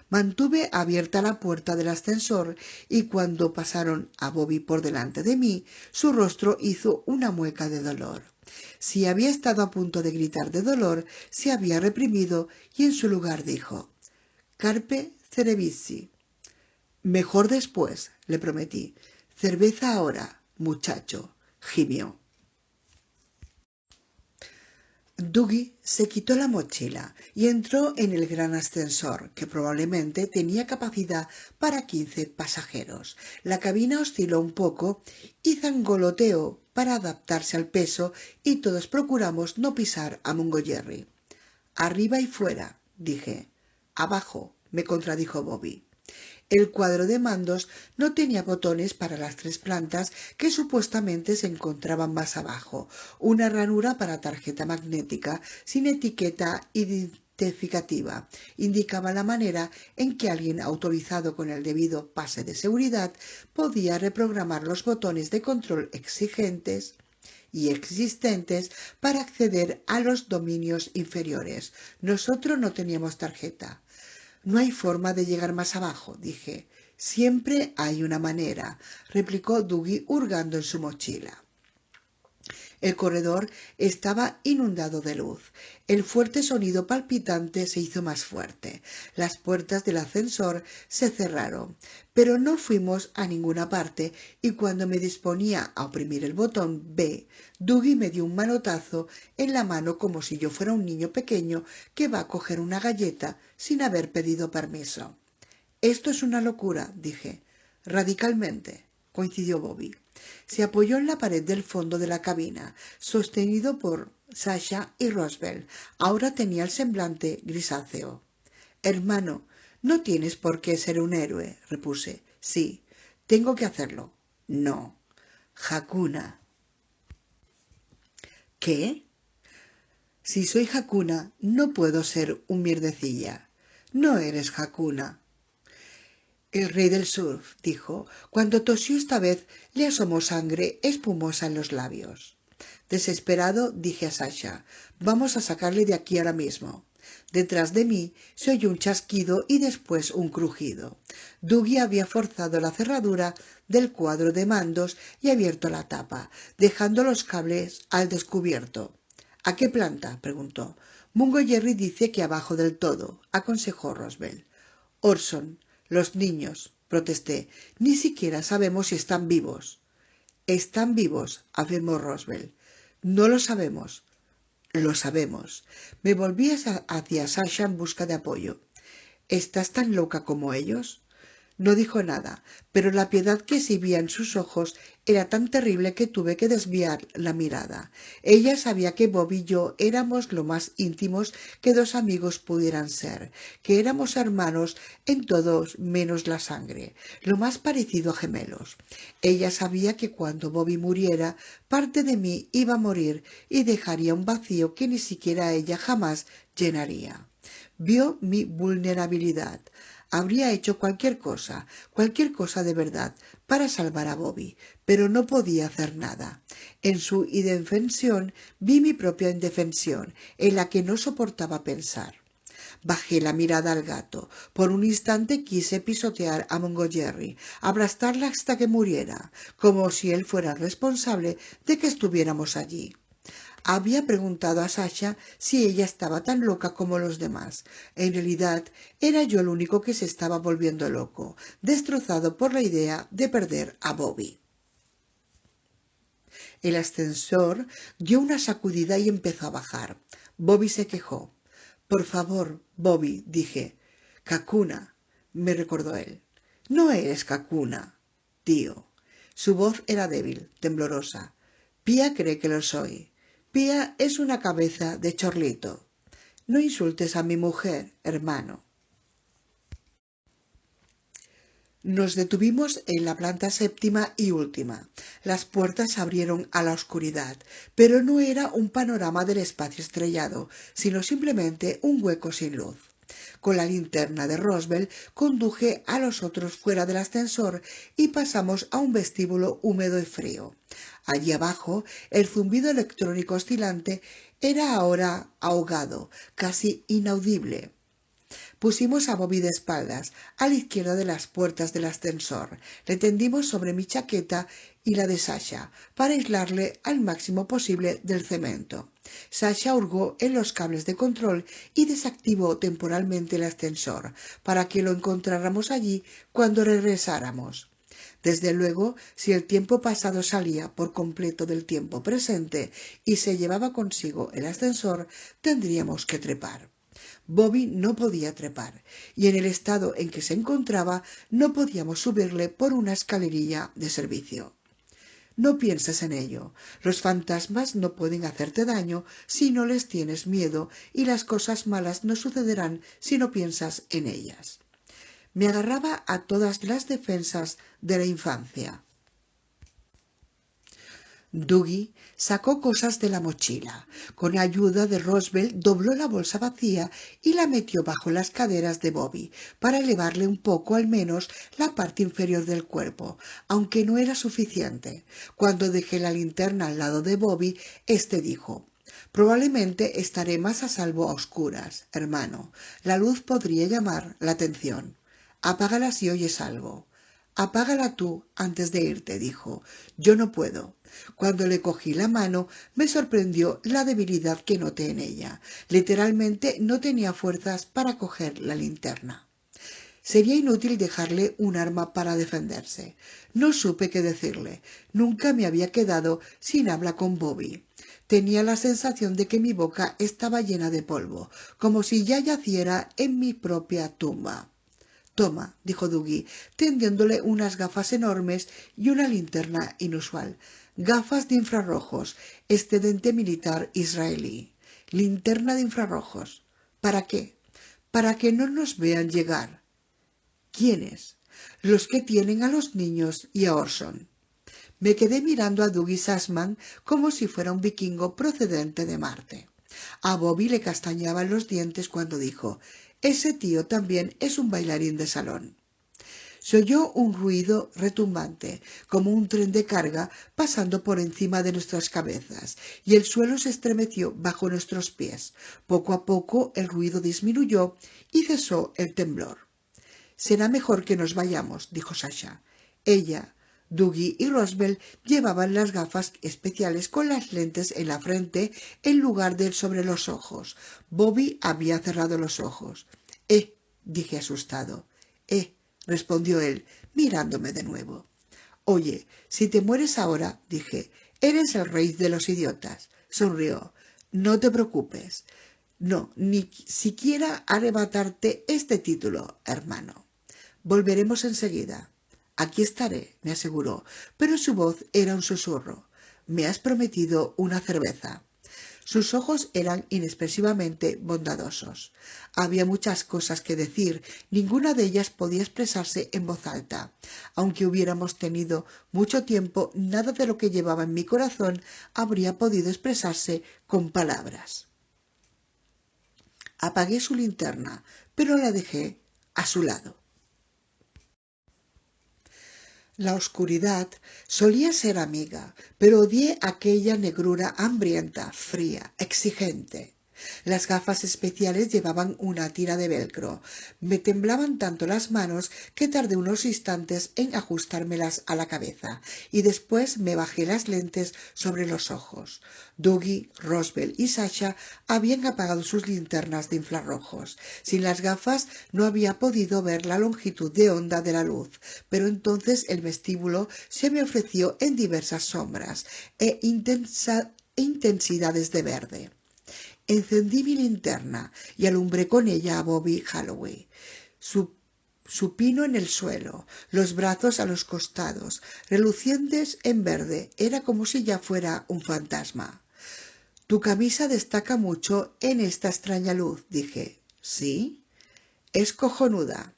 Mantuve abierta la puerta del ascensor y cuando pasaron a Bobby por delante de mí, su rostro hizo una mueca de dolor. Si había estado a punto de gritar de dolor, se había reprimido y en su lugar dijo: «Carpe cerevici». «Mejor después», le prometí. «Cerveza ahora, muchacho», gimió. Dougie se quitó la mochila y entró en el gran ascensor, que probablemente tenía capacidad para 15 pasajeros. La cabina osciló un poco y zangoloteó para adaptarse al peso y todos procuramos no pisar a Mungo Jerry. «Arriba y fuera», dije. «Abajo», me contradijo Bobby. El cuadro de mandos no tenía botones para las 3 plantas que supuestamente se encontraban más abajo, una ranura para tarjeta magnética sin etiqueta identificativa. Indicaba la manera en que alguien autorizado con el debido pase de seguridad podía reprogramar los botones de control exigentes y existentes para acceder a los dominios inferiores. Nosotros no teníamos tarjeta. «No hay forma de llegar más abajo», dije. «Siempre hay una manera», replicó Dougie hurgando en su mochila. El corredor estaba inundado de luz. El fuerte sonido palpitante se hizo más fuerte. Las puertas del ascensor se cerraron, pero no fuimos a ninguna parte y cuando me disponía a oprimir el botón B, Dougie me dio un manotazo en la mano como si yo fuera un niño pequeño que va a coger una galleta sin haber pedido permiso. «Esto es una locura», dije. «Radicalmente», coincidió Bobby. Se apoyó en la pared del fondo de la cabina, sostenido por Sasha y Roswell. Ahora tenía el semblante grisáceo. «Hermano, no tienes por qué ser un héroe», repuse. «Sí, tengo que hacerlo». «No». «Hakuna». «¿Qué?» «Si soy Hakuna, no puedo ser un mierdecilla». «No eres Hakuna». «El rey del surf», dijo. Cuando tosió esta vez le asomó sangre espumosa en los labios. Desesperado dije a Sasha: «Vamos a sacarle de aquí ahora mismo». Detrás de mí se oyó un chasquido y después un crujido. Dougie había forzado la cerradura del cuadro de mandos y abierto la tapa, dejando los cables al descubierto. «¿A qué planta?», preguntó. «Mungo Jerry dice que abajo del todo», aconsejó Roswell. «Orson, los niños», protesté. «Ni siquiera sabemos si están vivos». «Están vivos», afirmó Roswell. «No lo sabemos». «Lo sabemos». Me volví hacia Sasha en busca de apoyo. «¿Estás tan loca como ellos?» No dijo nada, pero la piedad que exhibía en sus ojos era tan terrible que tuve que desviar la mirada. Ella sabía que Bob y yo éramos lo más íntimos que 2 amigos pudieran ser, que éramos hermanos en todos menos la sangre, lo más parecido a gemelos. Ella sabía que cuando Bobby muriera, parte de mí iba a morir y dejaría un vacío que ni siquiera ella jamás llenaría. Vio mi vulnerabilidad. Habría hecho cualquier cosa de verdad, para salvar a Bobby, pero no podía hacer nada. En su indefensión vi mi propia indefensión, en la que no soportaba pensar. Bajé la mirada al gato. Por un instante quise pisotear a Mungo Jerry, aplastarla hasta que muriera, como si él fuera responsable de que estuviéramos allí. Había preguntado a Sasha si ella estaba tan loca como los demás. En realidad, era yo el único que se estaba volviendo loco, destrozado por la idea de perder a Bobby. El ascensor dio una sacudida y empezó a bajar. Bobby se quejó. «Por favor, Bobby», dije. «Kakuna», me recordó él. «No eres Kakuna, tío». Su voz era débil, temblorosa. «Pía cree que lo soy». «Pía es una cabeza de chorlito». No insultes a mi mujer, hermano. Nos detuvimos en la planta séptima y última. Las puertas se abrieron a la oscuridad, pero no era un panorama del espacio estrellado, sino simplemente un hueco sin luz. Con la linterna de Roswell conduje a los otros fuera del ascensor y pasamos a un vestíbulo húmedo y frío. Allí abajo, el zumbido electrónico oscilante era ahora ahogado, casi inaudible. Pusimos a Bobby de espaldas, a la izquierda de las puertas del ascensor. Le tendimos sobre mi chaqueta y la de Sasha, para aislarle al máximo posible del cemento. Sasha hurgó en los cables de control y desactivó temporalmente el ascensor, para que lo encontráramos allí cuando regresáramos. Desde luego, si el tiempo pasado salía por completo del tiempo presente y se llevaba consigo el ascensor, tendríamos que trepar. Bobby no podía trepar, y en el estado en que se encontraba no podíamos subirle por una escalerilla de servicio. No pienses en ello. Los fantasmas no pueden hacerte daño si no les tienes miedo, y las cosas malas no sucederán si no piensas en ellas. Me agarraba a todas las defensas de la infancia. Dougie sacó cosas de la mochila. Con ayuda de Roswell dobló la bolsa vacía y la metió bajo las caderas de Bobby, para elevarle un poco al menos la parte inferior del cuerpo, aunque no era suficiente. Cuando dejé la linterna al lado de Bobby, éste dijo: «Probablemente estaré más a salvo a oscuras, hermano. La luz podría llamar la atención. Apágala si oyes algo». «Apágala tú antes de irte», dijo. «Yo no puedo». Cuando le cogí la mano, me sorprendió la debilidad que noté en ella. Literalmente no tenía fuerzas para coger la linterna. Sería inútil dejarle un arma para defenderse. No supe qué decirle. Nunca me había quedado sin habla con Bobby. Tenía la sensación de que mi boca estaba llena de polvo, como si ya yaciera en mi propia tumba. «Toma», dijo Dougie, tendiéndole unas gafas enormes y una linterna inusual. «Gafas de infrarrojos, excedente militar israelí. Linterna de infrarrojos. ¿Para qué? Para que no nos vean llegar». «¿Quiénes?» «Los que tienen a los niños y a Orson». Me quedé mirando a Dougie Sussman como si fuera un vikingo procedente de Marte. A Bobby le castañaban los dientes cuando dijo: «Ese tío también es un bailarín de salón». Se oyó un ruido retumbante, como un tren de carga pasando por encima de nuestras cabezas, y el suelo se estremeció bajo nuestros pies. Poco a poco el ruido disminuyó y cesó el temblor. «Será mejor que nos vayamos», dijo Sasha. Ella, Dougie y Roswell llevaban las gafas especiales con las lentes en la frente en lugar de sobre los ojos. Bobby había cerrado los ojos. Dije asustado. Respondió él, mirándome de nuevo. «Oye, si te mueres ahora», dije, «eres el rey de los idiotas». Sonrió. «No te preocupes. No, ni siquiera arrebatarte este título, hermano. Volveremos enseguida». «Aquí estaré», me aseguró, pero su voz era un susurro. «¿Me has prometido una cerveza?» Sus ojos eran inexpresivamente bondadosos. Había muchas cosas que decir, ninguna de ellas podía expresarse en voz alta. Aunque hubiéramos tenido mucho tiempo, nada de lo que llevaba en mi corazón habría podido expresarse con palabras. Apagué su linterna, pero la dejé a su lado. La oscuridad solía ser amiga, pero odié aquella negrura hambrienta, fría, exigente. Las gafas especiales llevaban una tira de velcro. Me temblaban tanto las manos que tardé unos instantes en ajustármelas a la cabeza, y después me bajé las lentes sobre los ojos. Dougie, Roswell y Sasha habían apagado sus linternas de infrarrojos. Sin las gafas no había podido ver la longitud de onda de la luz, pero entonces el vestíbulo se me ofreció en diversas sombras e intensidades de verde. Encendí mi linterna y alumbré con ella a Bobby Holloway, supino en el suelo, los brazos a los costados, relucientes en verde. Era como si ya fuera un fantasma. Tu camisa destaca mucho en esta extraña luz, dije. ¿Sí? Es cojonuda.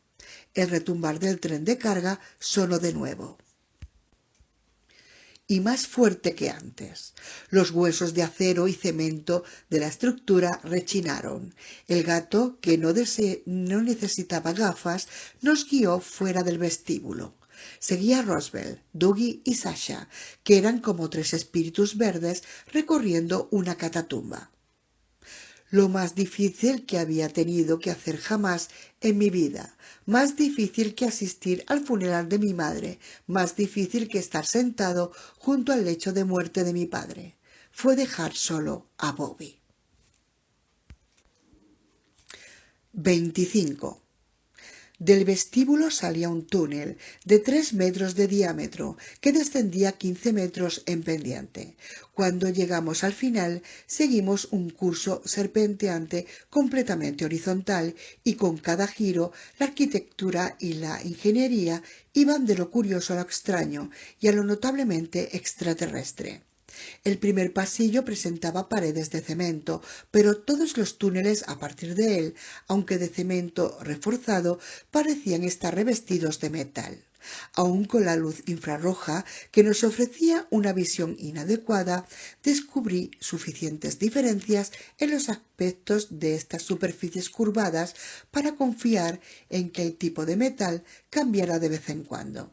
El retumbar del tren de carga sonó de nuevo, y más fuerte que antes. Los huesos de acero y cemento de la estructura rechinaron. El gato, que no necesitaba gafas, nos guió fuera del vestíbulo. Seguía a Roswell, Dougie y Sasha, que eran como tres espíritus verdes recorriendo una catatumba. Lo más difícil que había tenido que hacer jamás en mi vida, más difícil que asistir al funeral de mi madre, más difícil que estar sentado junto al lecho de muerte de mi padre, fue dejar solo a Bobby. 25. Del vestíbulo salía un túnel de 3 metros de diámetro que descendía 15 metros en pendiente. Cuando llegamos al final, seguimos un curso serpenteante completamente horizontal y con cada giro la arquitectura y la ingeniería iban de lo curioso a lo extraño y a lo notablemente extraterrestre. El primer pasillo presentaba paredes de cemento, pero todos los túneles a partir de él, aunque de cemento reforzado, parecían estar revestidos de metal. Aun con la luz infrarroja, que nos ofrecía una visión inadecuada, descubrí suficientes diferencias en los aspectos de estas superficies curvadas para confiar en que el tipo de metal cambiara de vez en cuando.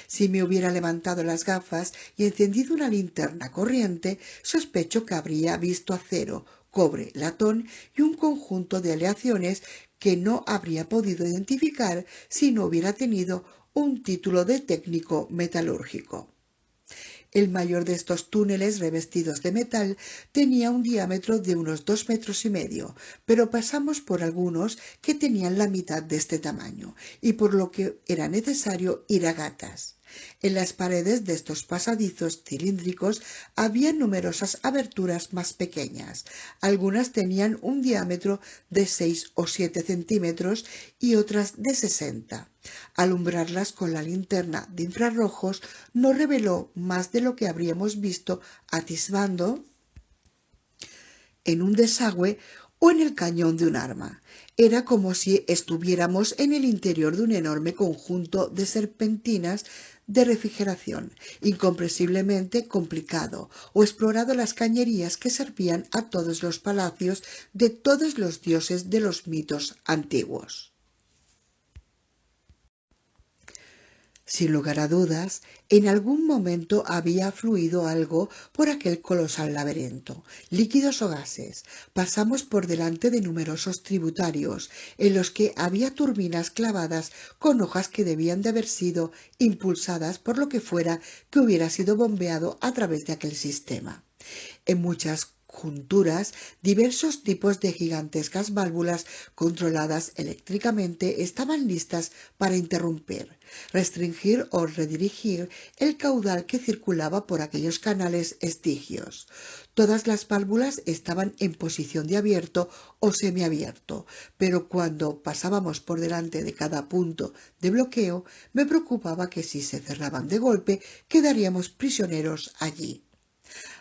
Si me hubiera levantado las gafas y encendido una linterna corriente, sospecho que habría visto acero, cobre, latón y un conjunto de aleaciones que no habría podido identificar si no hubiera tenido un título de técnico metalúrgico. El mayor de estos túneles revestidos de metal tenía un diámetro de unos 2,5 metros, pero pasamos por algunos que tenían la mitad de este tamaño, y por lo que era necesario ir a gatas. En las paredes de estos pasadizos cilíndricos había numerosas aberturas más pequeñas. Algunas tenían un diámetro de 6 o 7 centímetros y otras de 60. Alumbrarlas con la linterna de infrarrojos no reveló más de lo que habríamos visto atisbando en un desagüe o en el cañón de un arma. Era como si estuviéramos en el interior de un enorme conjunto de serpentinas de refrigeración, incomprensiblemente complicado, o explorado las cañerías que servían a todos los palacios de todos los dioses de los mitos antiguos. Sin lugar a dudas, en algún momento había fluido algo por aquel colosal laberinto, líquidos o gases. Pasamos por delante de numerosos tributarios, en los que había turbinas clavadas con hojas que debían de haber sido impulsadas por lo que fuera que hubiera sido bombeado a través de aquel sistema. En muchas junturas, diversos tipos de gigantescas válvulas controladas eléctricamente estaban listas para interrumpir, restringir o redirigir el caudal que circulaba por aquellos canales estigios. Todas las válvulas estaban en posición de abierto o semiabierto, pero cuando pasábamos por delante de cada punto de bloqueo, me preocupaba que si se cerraban de golpe, quedaríamos prisioneros allí.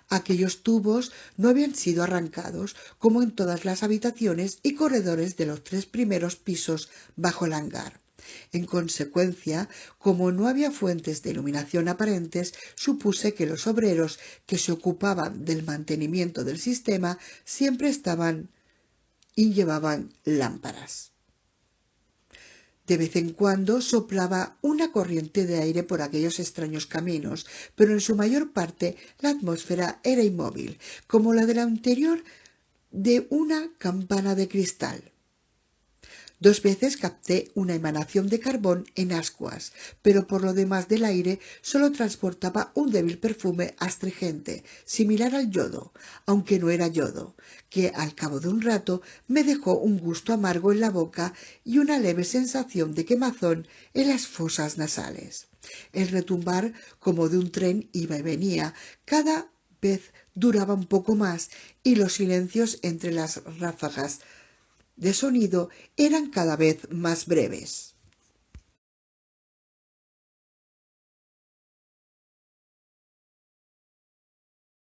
Aquellos tubos no habían sido arrancados, como en todas las habitaciones y corredores de los 3 primeros pisos bajo el hangar. En consecuencia, como no había fuentes de iluminación aparentes, supuse que los obreros que se ocupaban del mantenimiento del sistema siempre estaban y llevaban lámparas. De vez en cuando soplaba una corriente de aire por aquellos extraños caminos, pero en su mayor parte la atmósfera era inmóvil, como la del interior de una campana de cristal. 2 veces capté una emanación de carbón en ascuas, pero por lo demás del aire solo transportaba un débil perfume astringente, similar al yodo, aunque no era yodo, que al cabo de un rato me dejó un gusto amargo en la boca y una leve sensación de quemazón en las fosas nasales. El retumbar como de un tren iba y venía, cada vez duraba un poco más, y los silencios entre las ráfagas de sonido eran cada vez más breves.